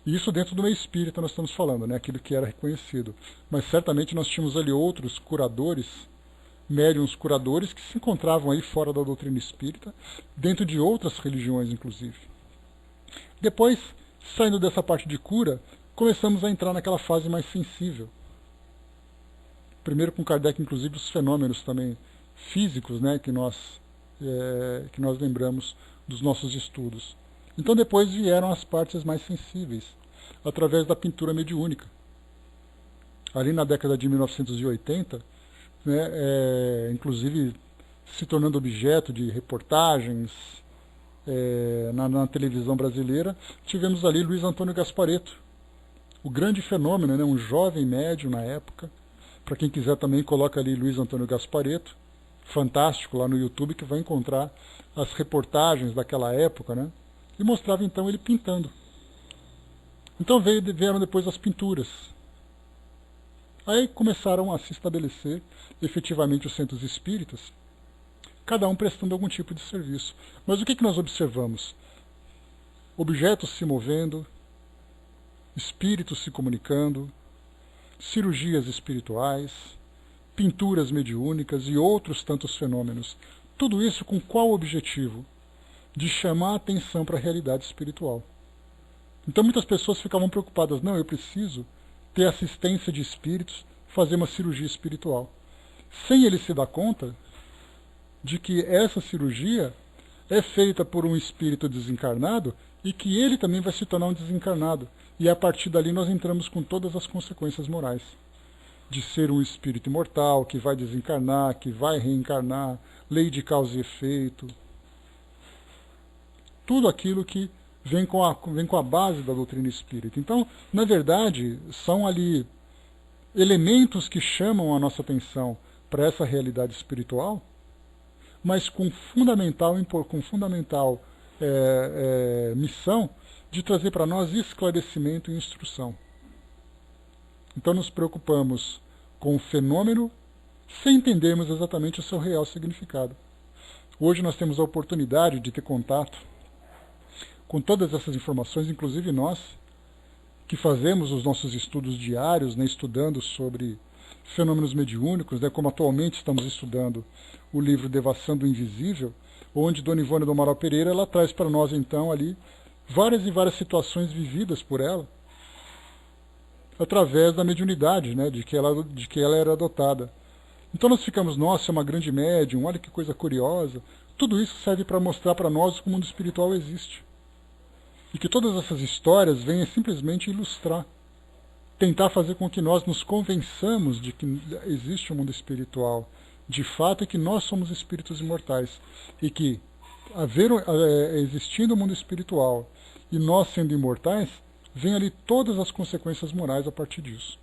E isso dentro do meio espírita nós estamos falando, né, aquilo que era reconhecido. Mas certamente nós tínhamos ali outros curadores, médiuns curadores, que se encontravam aí fora da doutrina espírita, dentro de outras religiões inclusive. Depois, saindo dessa parte de cura, começamos a entrar naquela fase mais sensível. Primeiro com Kardec, inclusive, os fenômenos também físicos, né, que nós lembramos dos nossos estudos. Então depois vieram as partes mais sensíveis, através da pintura mediúnica. Ali na década de 1980, né, inclusive se tornando objeto de reportagens na televisão brasileira, tivemos ali Luiz Antônio Gasparetto, o grande fenômeno, né, um jovem médium na época. Para quem quiser também, coloca ali Luiz Antônio Gasparetto, fantástico, lá no YouTube, que vai encontrar as reportagens daquela época, né? E mostrava então ele pintando. Então vieram depois as pinturas. Aí começaram a se estabelecer efetivamente os centros espíritas, cada um prestando algum tipo de serviço. Mas o que nós observamos? Objetos se movendo, espíritos se comunicando, cirurgias espirituais, pinturas mediúnicas e outros tantos fenômenos. Tudo isso com qual objetivo? De chamar a atenção para a realidade espiritual. Então muitas pessoas ficavam preocupadas, não, eu preciso ter assistência de espíritos, fazer uma cirurgia espiritual. Sem ele se dar conta de que essa cirurgia é feita por um espírito desencarnado e que ele também vai se tornar um desencarnado. E a partir dali nós entramos com todas as consequências morais. De ser um espírito imortal, que vai desencarnar, que vai reencarnar, lei de causa e efeito. Tudo aquilo que vem com a base da doutrina espírita. Então, na verdade, são ali elementos que chamam a nossa atenção para essa realidade espiritual, mas com fundamental missão de trazer para nós esclarecimento e instrução. Então nos preocupamos com o fenômeno sem entendermos exatamente o seu real significado. Hoje nós temos a oportunidade de ter contato com todas essas informações, inclusive nós, que fazemos os nossos estudos diários, né, estudando sobre fenômenos mediúnicos, né, como atualmente estamos estudando o livro Devassando o Invisível, onde Dona Ivone do Amaral Pereira ela traz para nós, então, ali várias e várias situações vividas por ela, através da mediunidade, né, de que ela era adotada. Então nós ficamos, nossa, é uma grande médium, olha que coisa curiosa. Tudo isso serve para mostrar para nós que o mundo espiritual existe. E que todas essas histórias venham simplesmente ilustrar, tentar fazer com que nós nos convençamos de que existe um mundo espiritual, de fato, e que nós somos espíritos imortais. E que, existindo o mundo espiritual e nós sendo imortais, vem ali todas as consequências morais a partir disso.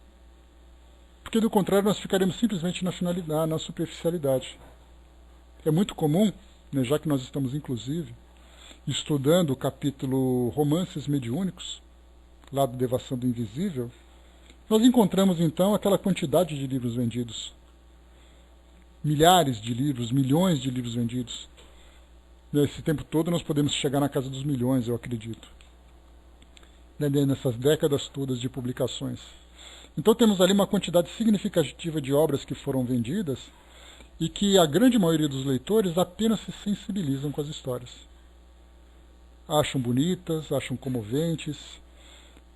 Porque, do contrário, nós ficaremos simplesmente na finalidade, na superficialidade. É muito comum, né, já que nós estamos, inclusive, estudando o capítulo Romances Mediúnicos, lá do Devassando o Invisível, nós encontramos, então, aquela quantidade de livros vendidos. Milhares de livros, milhões de livros vendidos. Nesse tempo todo nós podemos chegar na casa dos milhões, eu acredito. Nessas décadas todas de publicações. Então temos ali uma quantidade significativa de obras que foram vendidas e que a grande maioria dos leitores apenas se sensibilizam com as histórias. Acham bonitas, acham comoventes,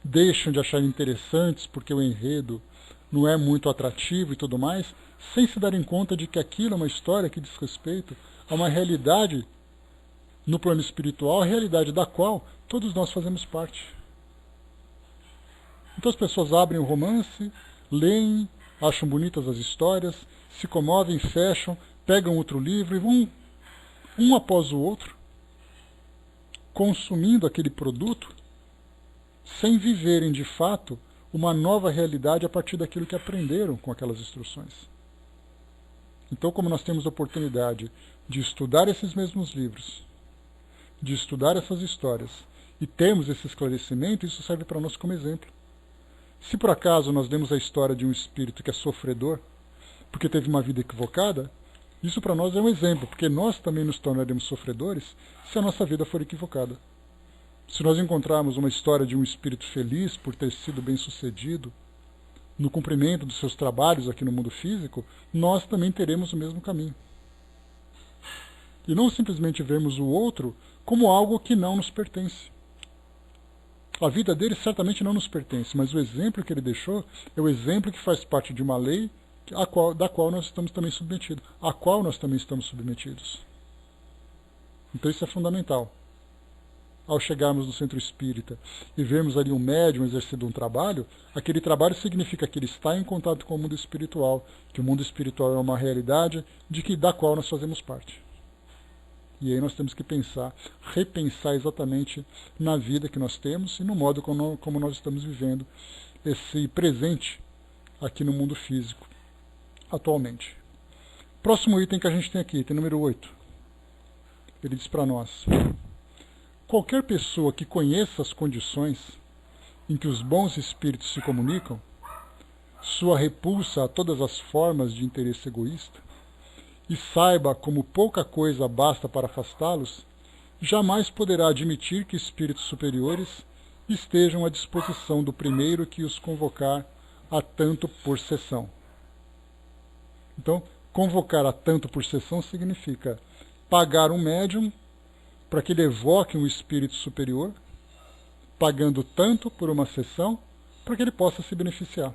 deixam de achar interessantes porque o enredo não é muito atrativo e tudo mais, sem se darem conta de que aquilo é uma história que diz respeito a uma realidade no plano espiritual, a realidade da qual todos nós fazemos parte. Então as pessoas abrem o romance, leem, acham bonitas as histórias, se comovem, fecham, pegam outro livro e vão, um após o outro, consumindo aquele produto, sem viverem de fato uma nova realidade a partir daquilo que aprenderam com aquelas instruções. Então, como nós temos a oportunidade de estudar esses mesmos livros, de estudar essas histórias, e temos esse esclarecimento, isso serve para nós como exemplo. Se por acaso nós demos a história de um espírito que é sofredor, porque teve uma vida equivocada, isso para nós é um exemplo, porque nós também nos tornaremos sofredores se a nossa vida for equivocada. Se nós encontrarmos uma história de um espírito feliz por ter sido bem-sucedido no cumprimento dos seus trabalhos aqui no mundo físico, nós também teremos o mesmo caminho. E não simplesmente vermos o outro como algo que não nos pertence. A vida dele certamente não nos pertence, mas o exemplo que ele deixou é o exemplo que faz parte de uma lei da qual nós estamos também submetidos, a qual nós também estamos submetidos. Então isso é fundamental. Ao chegarmos no centro espírita e vermos ali um médium exercendo um trabalho, aquele trabalho significa que ele está em contato com o mundo espiritual, que o mundo espiritual é uma realidade da qual nós fazemos parte. E aí nós temos que repensar exatamente na vida que nós temos e no modo como nós estamos vivendo esse presente aqui no mundo físico, atualmente. Próximo item que a gente tem aqui, item número 8. Ele diz para nós: qualquer pessoa que conheça as condições em que os bons espíritos se comunicam, sua repulsa a todas as formas de interesse egoísta, e saiba como pouca coisa basta para afastá-los, jamais poderá admitir que espíritos superiores estejam à disposição do primeiro que os convocar a tanto por sessão. Então, convocar a tanto por sessão significa pagar um médium para que ele evoque um espírito superior, pagando tanto por uma sessão para que ele possa se beneficiar.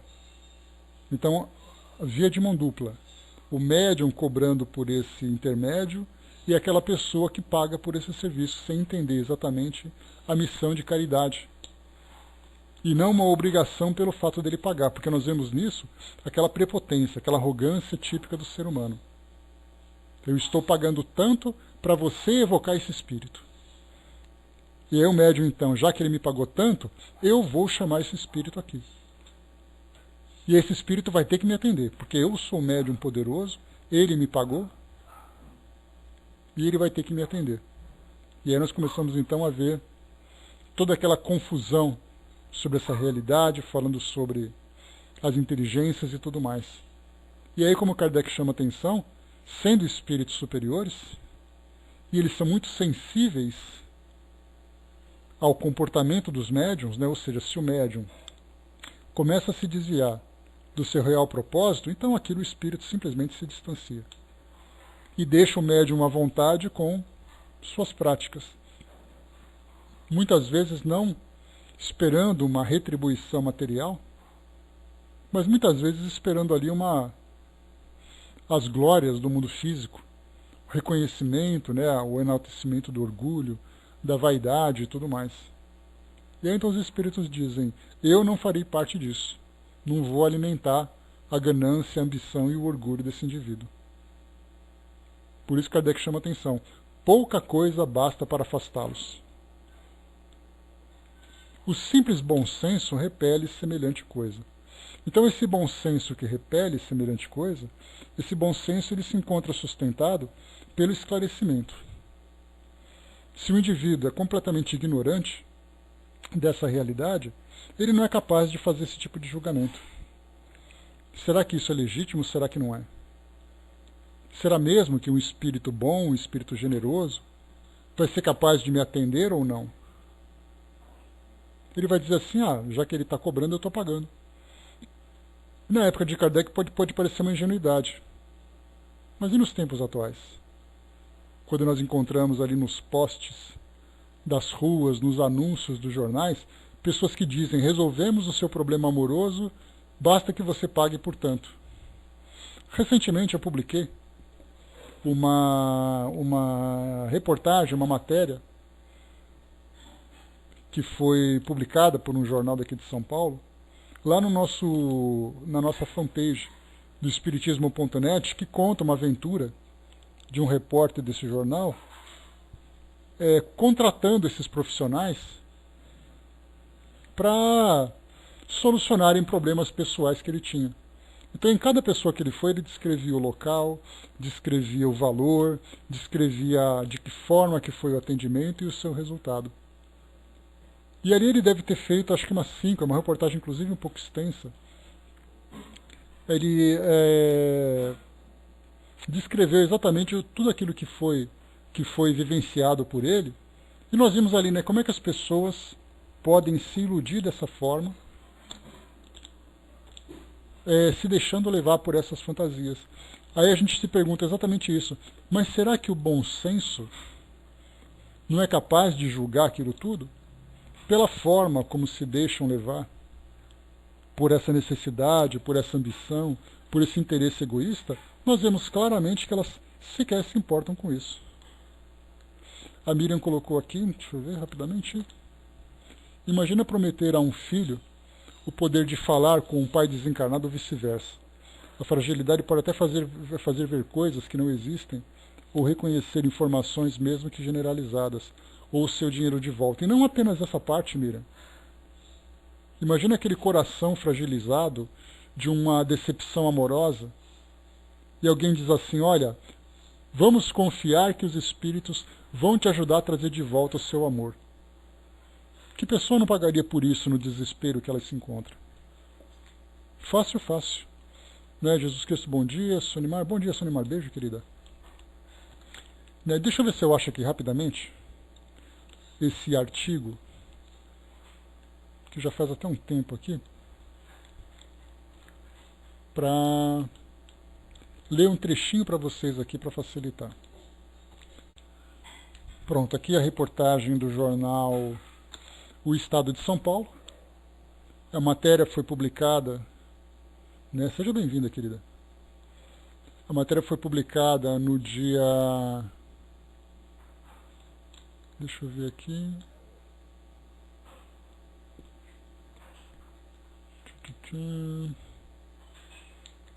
Então, via de mão dupla. O médium cobrando por esse intermédio e aquela pessoa que paga por esse serviço, sem entender exatamente a missão de caridade. E não uma obrigação pelo fato dele pagar, porque nós vemos nisso aquela prepotência, aquela arrogância típica do ser humano. Eu estou pagando tanto para você evocar esse espírito. E aí o médium, então, já que ele me pagou tanto, eu vou chamar esse espírito aqui. E esse espírito vai ter que me atender, porque eu sou um médium poderoso, ele me pagou, e ele vai ter que me atender. E aí nós começamos então a ver toda aquela confusão sobre essa realidade, falando sobre as inteligências e tudo mais. E aí, como Kardec chama atenção, sendo espíritos superiores, e eles são muito sensíveis ao comportamento dos médiums, né? Ou seja, se o médium começa a se desviar do seu real propósito, então aquilo o espírito simplesmente se distancia. E deixa o médium à vontade com suas práticas. Muitas vezes não esperando uma retribuição material, mas muitas vezes esperando ali as glórias do mundo físico, o reconhecimento, né, o enaltecimento do orgulho, da vaidade e tudo mais. E aí então os espíritos dizem: eu não farei parte disso, não vou alimentar a ganância, a ambição e o orgulho desse indivíduo. Por isso Kardec chama atenção: pouca coisa basta para afastá-los. O simples bom senso repele semelhante coisa. Então esse bom senso que repele semelhante coisa, esse bom senso ele se encontra sustentado pelo esclarecimento. Se o indivíduo é completamente ignorante dessa realidade, ele não é capaz de fazer esse tipo de julgamento. Será que isso é legítimo? Será que não é? Será mesmo que um espírito bom, um espírito generoso, vai ser capaz de me atender ou não? Ele vai dizer assim: já que ele está cobrando, eu estou pagando. Na época de Kardec pode parecer uma ingenuidade. Mas e nos tempos atuais? Quando nós encontramos ali nos postes das ruas, nos anúncios dos jornais, pessoas que dizem: resolvemos o seu problema amoroso, basta que você pague por tanto. Recentemente eu publiquei uma reportagem, uma matéria, que foi publicada por um jornal daqui de São Paulo, lá na nossa fanpage do Espiritismo.net, que conta uma aventura de um repórter desse jornal, contratando esses profissionais para solucionarem problemas pessoais que ele tinha. Então, em cada pessoa que ele foi, ele descrevia o local, descrevia o valor, descrevia de que forma que foi o atendimento e o seu resultado. E ali ele deve ter feito, acho que umas 5, uma reportagem inclusive um pouco extensa. Ele descreveu exatamente tudo aquilo que foi vivenciado por ele. E nós vimos ali, né, como é que as pessoas podem se iludir dessa forma, se deixando levar por essas fantasias. Aí a gente se pergunta exatamente isso. Mas será que o bom senso não é capaz de julgar aquilo tudo? Pela forma como se deixam levar por essa necessidade, por essa ambição, por esse interesse egoísta, nós vemos claramente que elas sequer se importam com isso. A Miriam colocou aqui, deixa eu ver rapidamente. Imagina prometer a um filho o poder de falar com um pai desencarnado ou vice-versa. A fragilidade pode até fazer ver coisas que não existem, ou reconhecer informações mesmo que generalizadas, ou o seu dinheiro de volta. E não apenas essa parte, Miriam. Imagina aquele coração fragilizado de uma decepção amorosa, e alguém diz assim, olha, vamos confiar que os espíritos vão te ajudar a trazer de volta o seu amor. Que pessoa não pagaria por isso no desespero que ela se encontra? Fácil, fácil. Né? Jesus Cristo, bom dia. Sonimar, bom dia, Sonimar. Beijo, querida. Né? Deixa eu ver se eu acho aqui rapidamente esse artigo, que já faz até um tempo aqui, para ler um trechinho para vocês aqui para facilitar. Pronto, aqui a reportagem do jornal O Estado de São Paulo. A matéria foi publicada, né? Seja bem-vinda, querida. A matéria foi publicada no dia... Deixa eu ver aqui.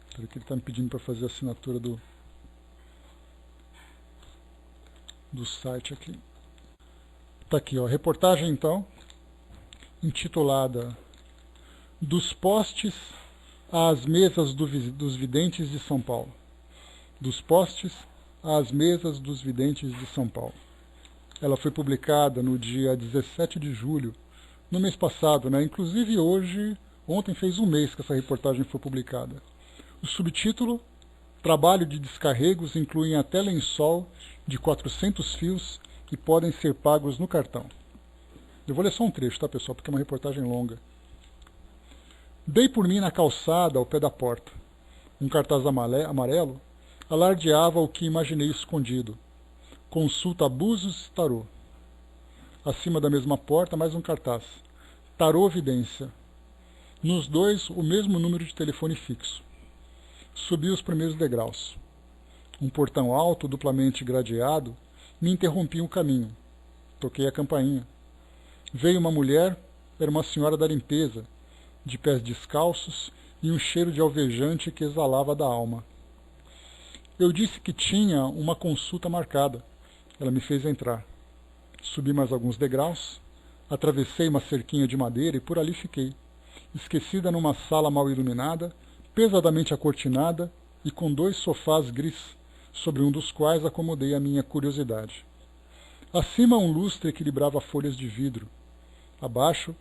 Espera que ele está me pedindo para fazer a assinatura do site aqui. Está aqui, ó, reportagem então, intitulada Dos postes às mesas dos videntes de São Paulo. Dos postes às mesas dos videntes de São Paulo. Ela foi publicada no dia 17 de julho, no mês passado, né? Inclusive ontem fez um mês que essa reportagem foi publicada. O subtítulo, trabalho de descarregos incluem até lençol de 400 fios e podem ser pagos no cartão. Eu vou ler só um trecho, tá, pessoal, porque é uma reportagem longa. Dei por mim na calçada ao pé da porta. Um cartaz amarelo alardeava o que imaginei escondido. Consulta abusos, tarô. Acima da mesma porta, mais um cartaz. Tarô Vidência. Nos dois, o mesmo número de telefone fixo. Subi os primeiros degraus. Um portão alto, duplamente gradeado, me interrompia o caminho. Toquei a campainha. Veio uma mulher, era uma senhora da limpeza, de pés descalços e um cheiro de alvejante que exalava da alma. Eu disse que tinha uma consulta marcada. Ela me fez entrar. Subi mais alguns degraus, atravessei uma cerquinha de madeira e por ali fiquei, esquecida numa sala mal iluminada, pesadamente acortinada e com 2 sofás gris, sobre um dos quais acomodei a minha curiosidade. Acima um lustre equilibrava folhas de vidro. Abaixo,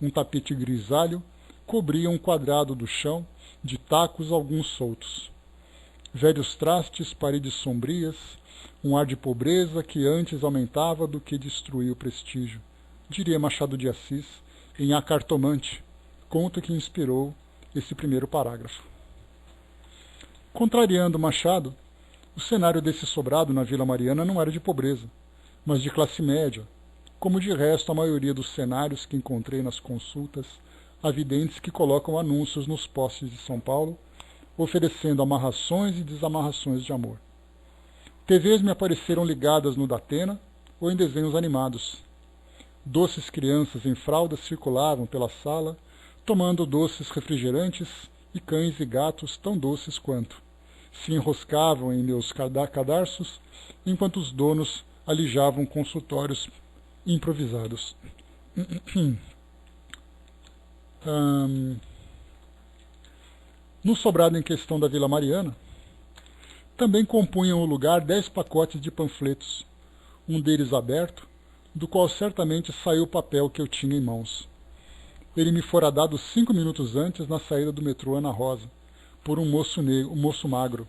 um tapete grisalho cobria um quadrado do chão, de tacos alguns soltos. Velhos trastes, paredes sombrias, um ar de pobreza que antes aumentava do que destruía o prestígio, diria Machado de Assis, em A Cartomante, conto que inspirou esse primeiro parágrafo. Contrariando Machado, o cenário desse sobrado na Vila Mariana não era de pobreza, mas de classe média, como de resto a maioria dos cenários que encontrei nas consultas a videntes que colocam anúncios nos postes de São Paulo oferecendo amarrações e desamarrações de amor. TVs me apareceram ligadas no Datena ou em desenhos animados. Doces crianças em fraldas circulavam pela sala, tomando doces refrigerantes, e cães e gatos tão doces quanto se enroscavam em meus cadarços, enquanto os donos alijavam consultórios improvisados. No sobrado em questão da Vila Mariana, também compunham o lugar 10 pacotes de panfletos, um deles aberto, do qual certamente saiu o papel que eu tinha em mãos. Ele me fora dado 5 minutos antes na saída do metrô Ana Rosa, por um moço magro.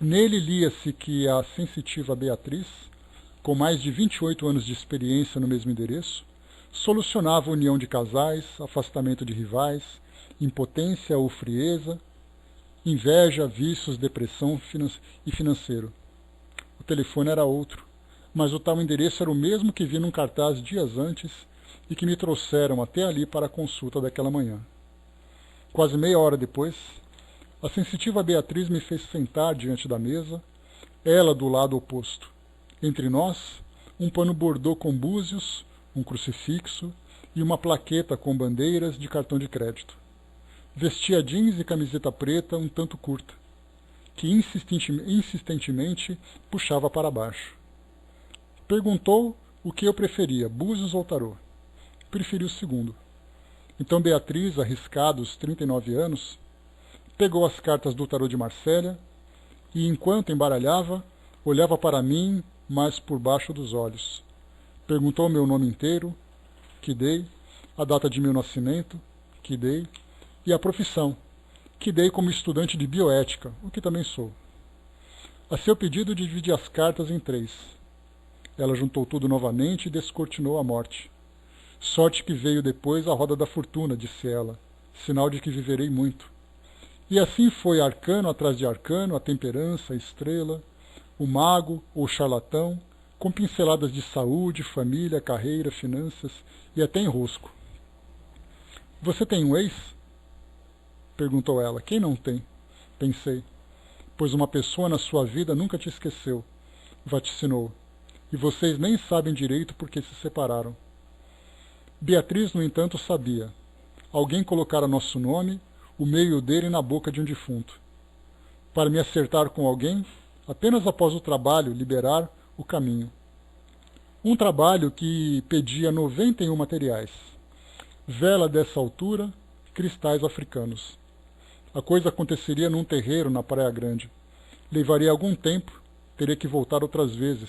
Nele lia-se que a sensitiva Beatriz, com mais de 28 anos de experiência no mesmo endereço, solucionava união de casais, afastamento de rivais, impotência ou frieza, inveja, vícios, depressão e financeiro. O telefone era outro, mas o tal endereço era o mesmo que vi num cartaz dias antes e que me trouxeram até ali para a consulta daquela manhã. Quase meia hora depois, a sensitiva Beatriz me fez sentar diante da mesa, ela do lado oposto. Entre nós, um pano bordô com búzios, um crucifixo e uma plaqueta com bandeiras de cartão de crédito. Vestia jeans e camiseta preta um tanto curta, que insistentemente puxava para baixo. Perguntou o que eu preferia, búzios ou tarô. Preferi o segundo. Então Beatriz, arriscada os 39 anos, pegou as cartas do tarô de Marsella e, enquanto embaralhava, olhava para mim, mas por baixo dos olhos. Perguntou meu nome inteiro, que dei, a data de meu nascimento, que dei, e a profissão, que dei como estudante de bioética, o que também sou. A seu pedido, dividi as cartas em 3. Ela juntou tudo novamente e descortinou a morte. Sorte que veio depois a roda da fortuna, disse ela, sinal de que viverei muito. E assim foi arcano atrás de arcano, a temperança, a estrela, o mago ou charlatão, com pinceladas de saúde, família, carreira, finanças e até enrosco. Você tem um ex? Perguntou ela. Quem não tem? Pensei. Pois uma pessoa na sua vida nunca te esqueceu, vaticinou. E vocês nem sabem direito por que se separaram. Beatriz, no entanto, sabia. Alguém colocara nosso nome, o meu e o dele, na boca de um defunto. Para me acertar com alguém, apenas após o trabalho, liberar o caminho. Um trabalho que pedia 91 materiais. Vela dessa altura, cristais africanos. A coisa aconteceria num terreiro na Praia Grande. Levaria algum tempo, teria que voltar outras vezes,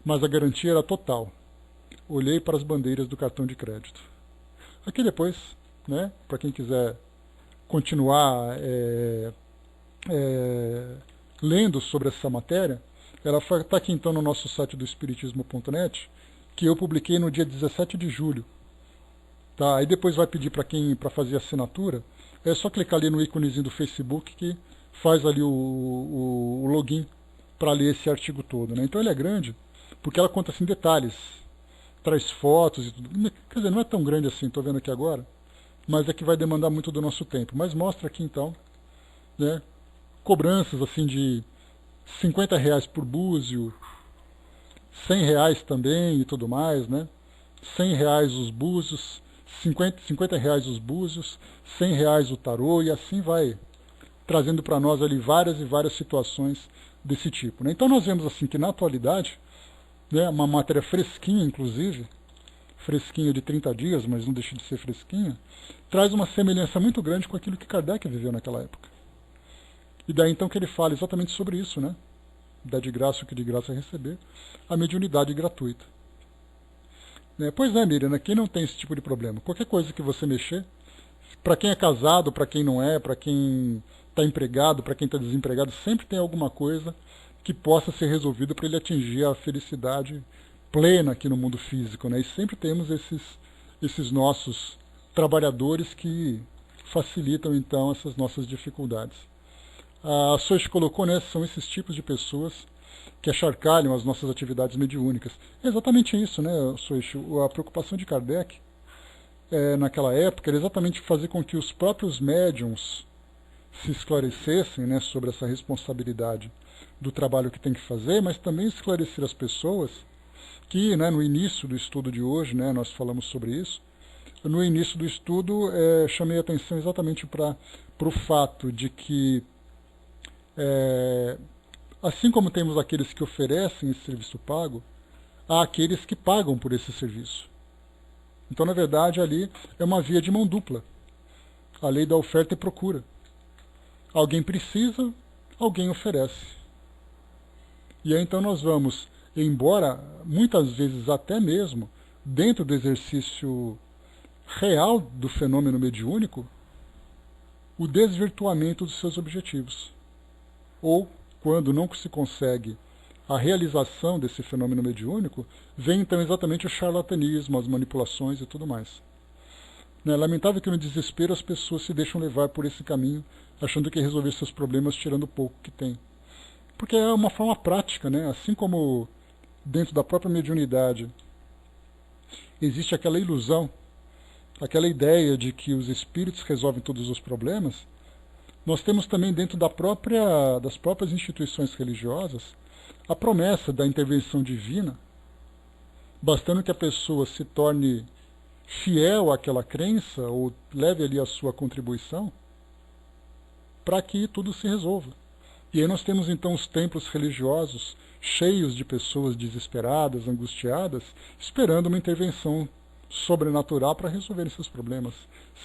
mas a garantia era total. Olhei para as bandeiras do cartão de crédito. Aqui depois, né, para quem quiser continuar lendo sobre essa matéria, ela está aqui então no nosso site do espiritismo.net, que eu publiquei no dia 17 de julho. Tá? Aí depois vai pedir para fazer assinatura, é só clicar ali no íconezinho do Facebook que faz ali o login para ler esse artigo todo. Né? Então ele é grande, porque ela conta assim detalhes, traz fotos e tudo. Quer dizer, não é tão grande assim, estou vendo aqui agora, mas é que vai demandar muito do nosso tempo. Mas mostra aqui então, né, cobranças assim de R$50 por búzio, R$100 também e tudo mais, né? R$100 os búzios, R$50 os búzios, R$100 o tarô, e assim vai trazendo para nós ali várias e várias situações desse tipo. Né? Então nós vemos assim que na atualidade, né, uma matéria fresquinha, inclusive, fresquinha de 30 dias, mas não deixa de ser fresquinha, traz uma semelhança muito grande com aquilo que Kardec viveu naquela época. E daí então que ele fala exatamente sobre isso, né? Dá de graça o que de graça receber, a mediunidade gratuita. Né? Pois é, Miriam, quem não tem esse tipo de problema? Qualquer coisa que você mexer, para quem é casado, para quem não é, para quem está empregado, para quem está desempregado, sempre tem alguma coisa que possa ser resolvida para ele atingir a felicidade plena aqui no mundo físico. Né? E sempre temos esses nossos trabalhadores que facilitam então essas nossas dificuldades. A Soichi colocou, né, são esses tipos de pessoas que acharcalham as nossas atividades mediúnicas. É exatamente isso, né, Soichi? A preocupação de Kardec naquela época era exatamente fazer com que os próprios médiums se esclarecessem, né, sobre essa responsabilidade do trabalho que tem que fazer, mas também esclarecer as pessoas que, né, no início do estudo de hoje, né, nós falamos sobre isso. No início do estudo, chamei a atenção exatamente para o fato de que, assim como temos aqueles que oferecem esse serviço pago, há aqueles que pagam por esse serviço. Então, na verdade, ali é uma via de mão dupla. A lei da oferta e procura. Alguém precisa, alguém oferece. E aí então nós vamos, embora muitas vezes até mesmo dentro do exercício real do fenômeno mediúnico, o desvirtuamento dos seus objetivos. Ou, quando não se consegue a realização desse fenômeno mediúnico, vem então exatamente o charlatanismo, as manipulações e tudo mais. É lamentável que no desespero as pessoas se deixam levar por esse caminho, achando que resolver seus problemas tirando o pouco que tem. Porque é uma forma prática, né? Assim como dentro da própria mediunidade existe aquela ilusão, aquela ideia de que os espíritos resolvem todos os problemas, nós temos também dentro das próprias instituições religiosas a promessa da intervenção divina, bastando que a pessoa se torne fiel àquela crença ou leve ali a sua contribuição para que tudo se resolva. E aí nós temos então os templos religiosos cheios de pessoas desesperadas, angustiadas, esperando uma intervenção sobrenatural para resolver esses problemas,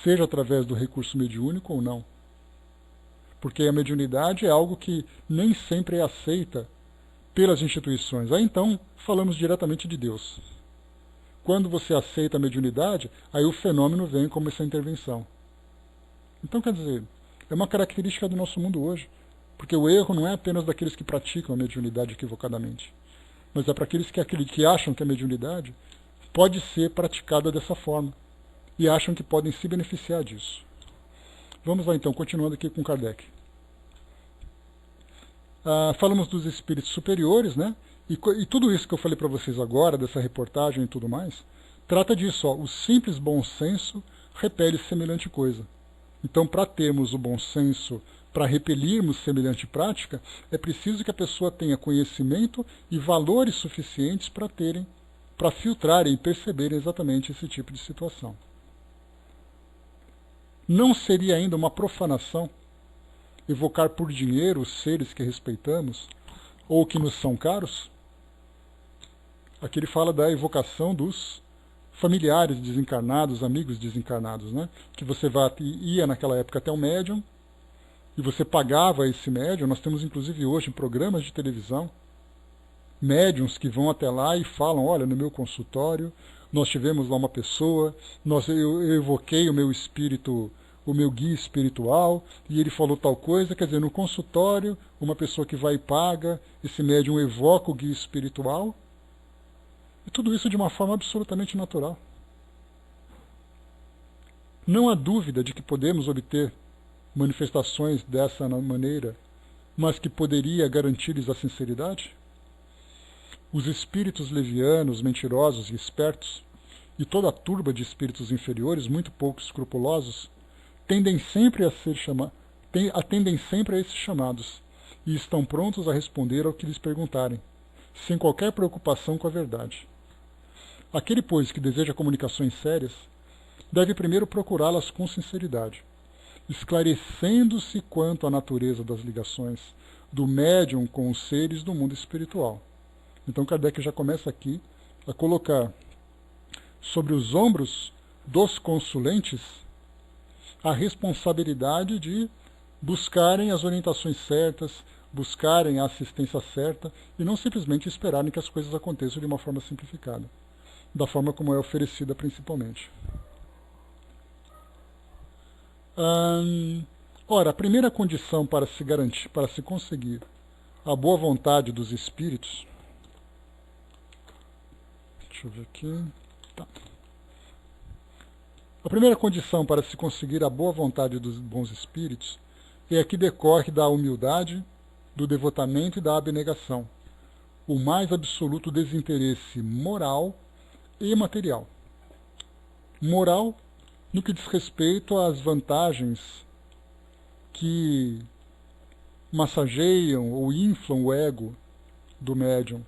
seja através do recurso mediúnico ou não. Porque a mediunidade é algo que nem sempre é aceita pelas instituições. Aí então falamos diretamente de Deus. Quando você aceita a mediunidade, aí o fenômeno vem como essa intervenção. Então, quer dizer, é uma característica do nosso mundo hoje. Porque o erro não é apenas daqueles que praticam a mediunidade equivocadamente, mas é para aqueles que acham que a mediunidade pode ser praticada dessa forma e acham que podem se beneficiar disso. Vamos lá então, continuando aqui com Kardec. Falamos dos espíritos superiores, né? E tudo isso que eu falei para vocês agora, dessa reportagem e tudo mais, trata disso, ó, o simples bom senso repele semelhante coisa. Então, para termos o bom senso, para repelirmos semelhante prática, é preciso que a pessoa tenha conhecimento e valores suficientes para filtrarem e perceberem exatamente esse tipo de situação. Não seria ainda uma profanação evocar por dinheiro os seres que respeitamos ou que nos são caros? Aqui ele fala da evocação dos familiares desencarnados, amigos desencarnados, né? Que você ia naquela época até um médium e você pagava esse médium. Nós temos inclusive hoje em programas de televisão médiums que vão até lá e falam, olha, no meu consultório nós tivemos lá uma pessoa, eu evoquei o meu espírito, o meu guia espiritual, e ele falou tal coisa. Quer dizer, no consultório, uma pessoa que vai e paga, esse médium evoca o guia espiritual, e tudo isso de uma forma absolutamente natural. Não há dúvida de que podemos obter manifestações dessa maneira, mas que poderia garantir-lhes a sinceridade? Os espíritos levianos, mentirosos e espertos, e toda a turba de espíritos inferiores, muito pouco escrupulosos, atendem sempre a esses chamados, e estão prontos a responder ao que lhes perguntarem, sem qualquer preocupação com a verdade. Aquele, pois, que deseja comunicações sérias, deve primeiro procurá-las com sinceridade, esclarecendo-se quanto à natureza das ligações do médium com os seres do mundo espiritual. Então Kardec já começa aqui a colocar sobre os ombros dos consulentes a responsabilidade de buscarem as orientações certas, buscarem a assistência certa e não simplesmente esperarem que as coisas aconteçam de uma forma simplificada, da forma como é oferecida principalmente. Ora, a primeira condição para se garantir, para se conseguir a boa vontade dos espíritos, deixa eu ver aqui, tá. A primeira condição para se conseguir a boa vontade dos bons espíritos é a que decorre da humildade, do devotamento e da abnegação, o mais absoluto desinteresse moral e material. Moral, no que diz respeito às vantagens que massageiam ou inflam o ego do médium,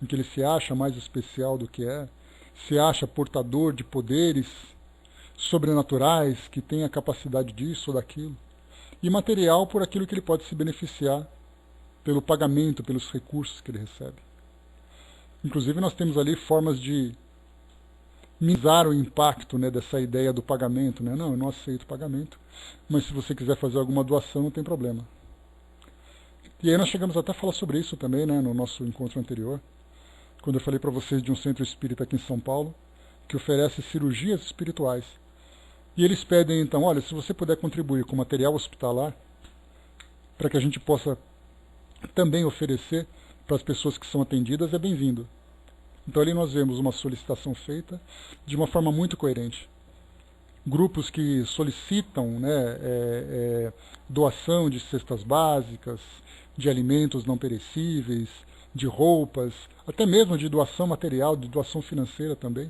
em que ele se acha mais especial do que é, se acha portador de poderes sobrenaturais, que tem a capacidade disso ou daquilo, e material por aquilo que ele pode se beneficiar pelo pagamento, pelos recursos que ele recebe. Inclusive nós temos ali formas de minimizar o impacto, né, dessa ideia do pagamento, né? Não, eu não aceito pagamento, mas se você quiser fazer alguma doação não tem problema. E aí nós chegamos até a falar sobre isso também, né, no nosso encontro anterior, quando eu falei para vocês de um centro espírita aqui em São Paulo, que oferece cirurgias espirituais. E eles pedem então, olha, se você puder contribuir com material hospitalar, para que a gente possa também oferecer para as pessoas que são atendidas, é bem-vindo. Então ali nós vemos uma solicitação feita de uma forma muito coerente. Grupos que solicitam, né, doação de cestas básicas, de alimentos não perecíveis, de roupas, até mesmo de doação material, de doação financeira também.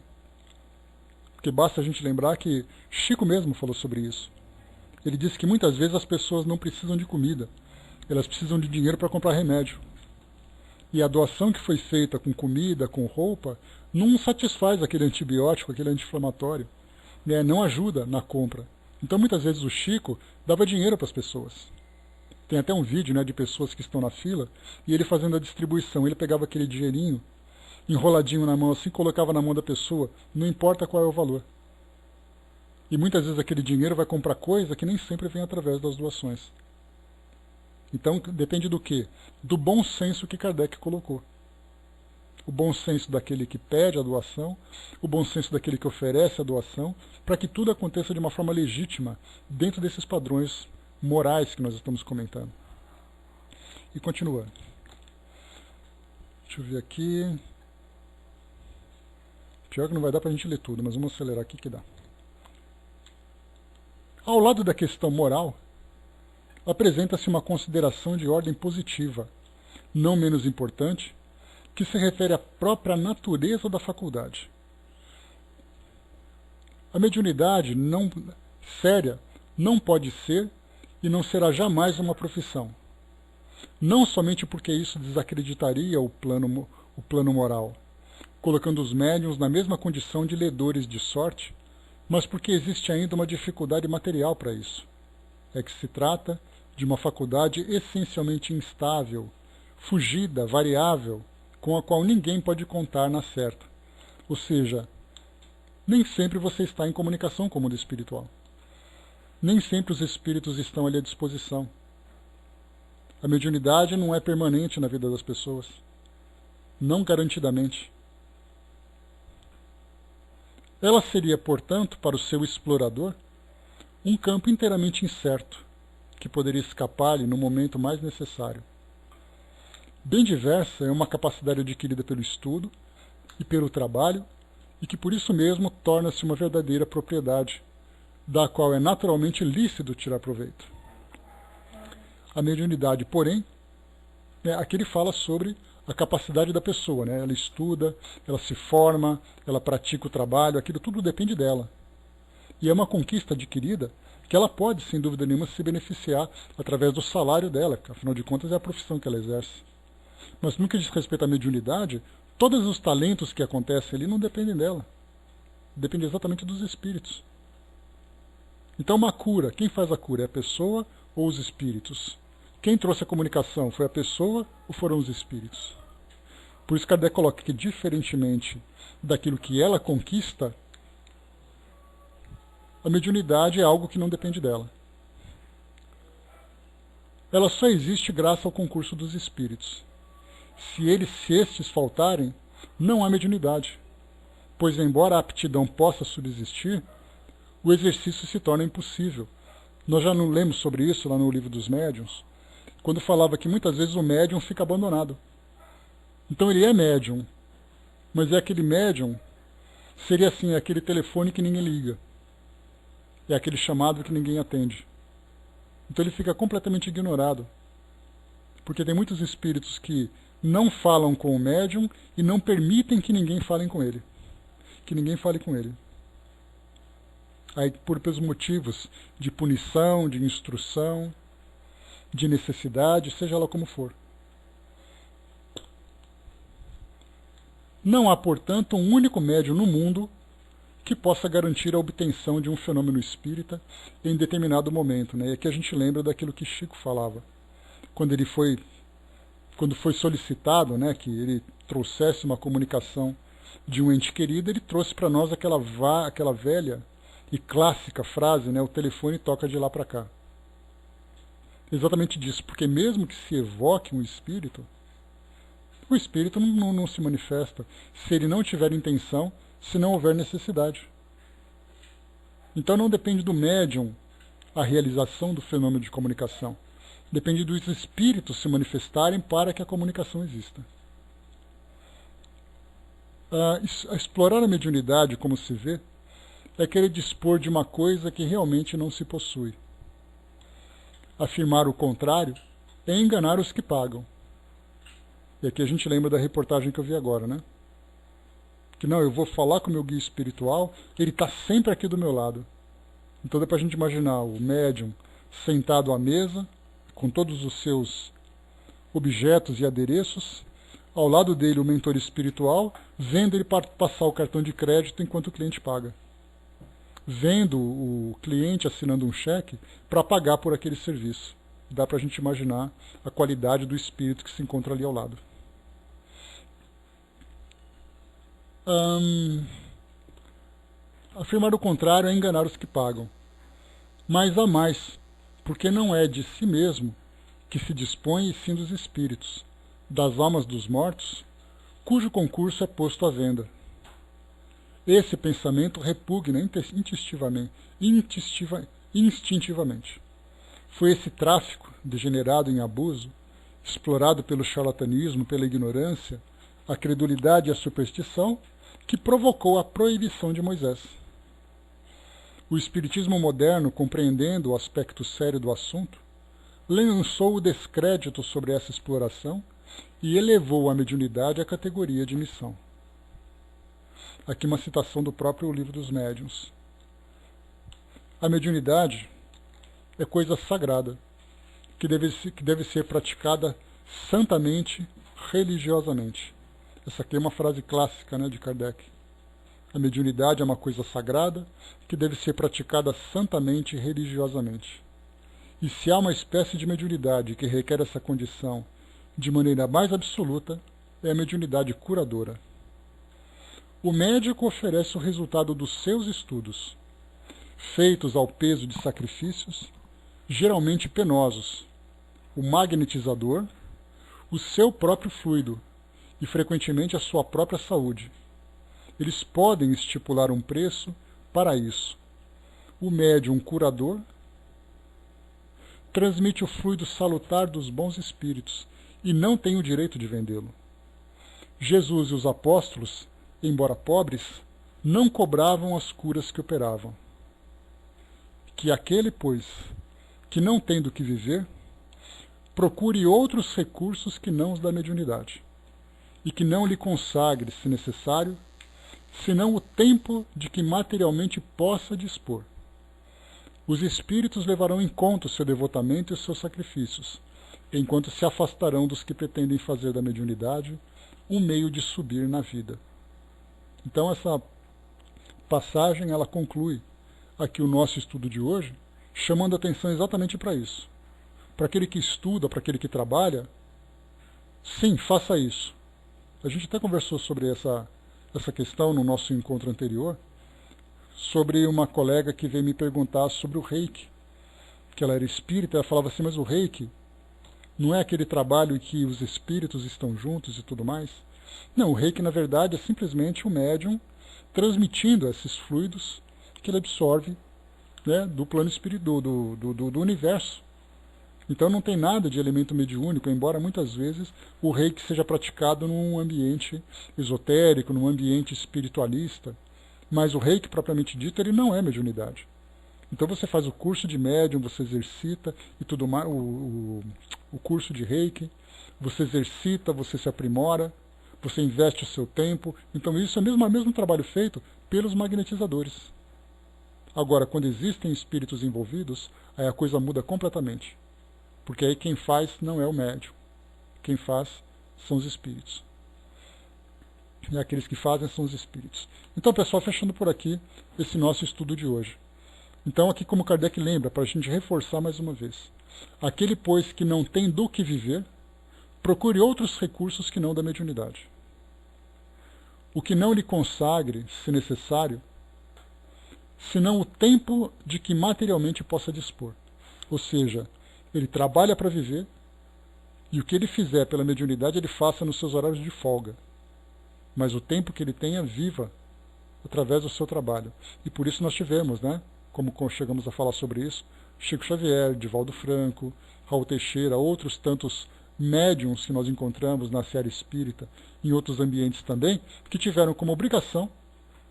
Porque basta a gente lembrar que Chico mesmo falou sobre isso. Ele disse que muitas vezes as pessoas não precisam de comida, elas precisam de dinheiro para comprar remédio. E a doação que foi feita com comida, com roupa, não satisfaz aquele antibiótico, aquele anti-inflamatório, né? Não ajuda na compra. Então muitas vezes o Chico dava dinheiro para as pessoas. Tem até um vídeo, né, de pessoas que estão na fila, e ele fazendo a distribuição, ele pegava aquele dinheirinho, enroladinho na mão assim, colocava na mão da pessoa, não importa qual é o valor. E muitas vezes aquele dinheiro vai comprar coisa que nem sempre vem através das doações. Então depende do quê? Do bom senso que Kardec colocou. O bom senso daquele que pede a doação, o bom senso daquele que oferece a doação, para que tudo aconteça de uma forma legítima, dentro desses padrões morais que nós estamos comentando. E continua. Deixa eu ver aqui. Pior que não vai dar para a gente ler tudo, mas vamos acelerar aqui que dá. Ao lado da questão moral, apresenta-se uma consideração de ordem positiva, não menos importante, que se refere à própria natureza da faculdade. A mediunidade séria não pode ser e não será jamais uma profissão. Não somente porque isso desacreditaria o plano moral, colocando os médiuns na mesma condição de ledores de sorte, mas porque existe ainda uma dificuldade material para isso. É que se trata de uma faculdade essencialmente instável, fugida, variável, com a qual ninguém pode contar na certa. Ou seja, nem sempre você está em comunicação com o mundo espiritual. Nem sempre os espíritos estão ali à disposição. A mediunidade não é permanente na vida das pessoas. Não garantidamente. Ela seria, portanto, para o seu explorador, um campo inteiramente incerto, que poderia escapar-lhe no momento mais necessário. Bem diversa é uma capacidade adquirida pelo estudo e pelo trabalho, e que por isso mesmo torna-se uma verdadeira propriedade, da qual é naturalmente lícito tirar proveito. A mediunidade, porém, aqui ele fala sobre a capacidade da pessoa, né? Ela estuda, ela se forma, ela pratica o trabalho, aquilo tudo depende dela. E é uma conquista adquirida que ela pode, sem dúvida nenhuma, se beneficiar através do salário dela, que afinal de contas é a profissão que ela exerce. Mas no que diz respeito à mediunidade, todos os talentos que acontecem ali não dependem dela. Depende exatamente dos espíritos. Então uma cura, quem faz a cura? É a pessoa ou os espíritos? Quem trouxe a comunicação? Foi a pessoa ou foram os espíritos? Por isso Kardec coloca que, diferentemente daquilo que ela conquista, a mediunidade é algo que não depende dela. Ela só existe graças ao concurso dos espíritos. Se estes faltarem, não há mediunidade, pois embora a aptidão possa subsistir, o exercício se torna impossível. Nós já não lemos sobre isso lá no Livro dos Médiuns, quando falava que muitas vezes o médium fica abandonado. Então ele é médium, mas é aquele médium, seria assim, aquele telefone que ninguém liga. É aquele chamado que ninguém atende. Então ele fica completamente ignorado. Porque tem muitos espíritos que não falam com o médium e não permitem que ninguém fale com ele. Que ninguém fale com ele. aí pelos motivos de punição, de instrução, de necessidade, seja lá como for. Não há, portanto, um único médium no mundo que possa garantir a obtenção de um fenômeno espírita em determinado momento, né? E aqui a gente lembra daquilo que Chico falava. Quando foi solicitado, né, que ele trouxesse uma comunicação de um ente querido, ele trouxe para nós aquela velha e clássica frase, né, o telefone toca de lá para cá. Exatamente disso, porque mesmo que se evoque um espírito, o espírito não se manifesta se ele não tiver intenção, se não houver necessidade. Então não depende do médium a realização do fenômeno de comunicação. Depende dos espíritos se manifestarem para que a comunicação exista. Explorar a mediunidade, como se vê, é querer dispor de uma coisa que realmente não se possui. Afirmar o contrário é enganar os que pagam. E aqui a gente lembra da reportagem que eu vi agora, né? Que não, eu vou falar com o meu guia espiritual, ele está sempre aqui do meu lado. Então dá para a gente imaginar o médium sentado à mesa, com todos os seus objetos e adereços, ao lado dele o mentor espiritual, vendo ele passar o cartão de crédito enquanto o cliente paga. Vendo o cliente assinando um cheque para pagar por aquele serviço. Dá para a gente imaginar a qualidade do espírito que se encontra ali ao lado. Afirmar o contrário é enganar os que pagam. Mas há mais, porque não é de si mesmo que se dispõe, e sim dos espíritos, das almas dos mortos, cujo concurso é posto à venda. Esse pensamento repugna instintivamente. Foi esse tráfico, degenerado em abuso, explorado pelo charlatanismo, pela ignorância, a credulidade e a superstição, que provocou a proibição de Moisés. O espiritismo moderno, compreendendo o aspecto sério do assunto, lançou o descrédito sobre essa exploração e elevou a mediunidade à categoria de missão. Aqui uma citação do próprio Livro dos Médiuns. A mediunidade é coisa sagrada, que deve ser praticada santamente, religiosamente. Essa aqui é uma frase clássica, né, de Kardec. A mediunidade é uma coisa sagrada que deve ser praticada santamente e religiosamente. E se há uma espécie de mediunidade que requer essa condição de maneira mais absoluta, é a mediunidade curadora. O médico oferece o resultado dos seus estudos, feitos ao peso de sacrifícios, geralmente penosos, o magnetizador, o seu próprio fluido e, frequentemente, a sua própria saúde. Eles podem estipular um preço para isso. O médium curador transmite o fluido salutar dos bons espíritos e não tem o direito de vendê-lo. Jesus e os apóstolos, embora pobres, não cobravam as curas que operavam. Que aquele, pois, que não tem do que viver, procure outros recursos que não os da mediunidade, e que não lhe consagre, se necessário, senão o tempo de que materialmente possa dispor. Os espíritos levarão em conta o seu devotamento e os seus sacrifícios, enquanto se afastarão dos que pretendem fazer da mediunidade um meio de subir na vida. Então essa passagem ela conclui aqui o nosso estudo de hoje, chamando a atenção exatamente para isso. Para aquele que estuda, para aquele que trabalha, sim, faça isso. A gente até conversou sobre essa questão no nosso encontro anterior, sobre uma colega que veio me perguntar sobre o reiki, que ela era espírita, ela falava assim, mas o reiki não é aquele trabalho em que os espíritos estão juntos e tudo mais? Não, o reiki na verdade é simplesmente o médium transmitindo esses fluidos que ele absorve, né, do plano espiritual, do universo. Então não tem nada de elemento mediúnico, embora muitas vezes o reiki seja praticado num ambiente esotérico, num ambiente espiritualista, mas o reiki propriamente dito ele não é mediunidade. Então você faz o curso de médium, você exercita e tudo mais, o curso de reiki, você exercita, você se aprimora, você investe o seu tempo. Então isso é o mesmo trabalho feito pelos magnetizadores. Agora, quando existem espíritos envolvidos, aí a coisa muda completamente. Porque aí quem faz não é o médium. Quem faz são os espíritos. E aqueles que fazem são os espíritos. Então, pessoal, fechando por aqui esse nosso estudo de hoje. Então, aqui como Kardec lembra, para a gente reforçar mais uma vez. Aquele, pois, que não tem do que viver, procure outros recursos que não da mediunidade. O que não lhe consagre, se necessário, senão o tempo de que materialmente possa dispor. Ou seja, ele trabalha para viver, e o que ele fizer pela mediunidade, ele faça nos seus horários de folga. Mas o tempo que ele tenha, viva através do seu trabalho. E por isso nós tivemos, né, como chegamos a falar sobre isso, Chico Xavier, Divaldo Franco, Raul Teixeira, outros tantos médiums que nós encontramos na série espírita, em outros ambientes também, que tiveram como obrigação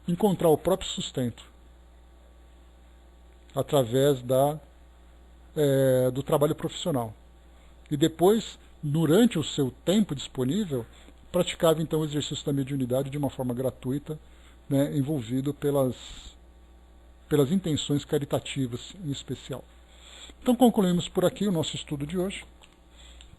encontrar o próprio sustento através do trabalho profissional. E depois, durante o seu tempo disponível, praticava então o exercício da mediunidade de uma forma gratuita, né, envolvido pelas intenções caritativas em especial. Então concluímos por aqui o nosso estudo de hoje.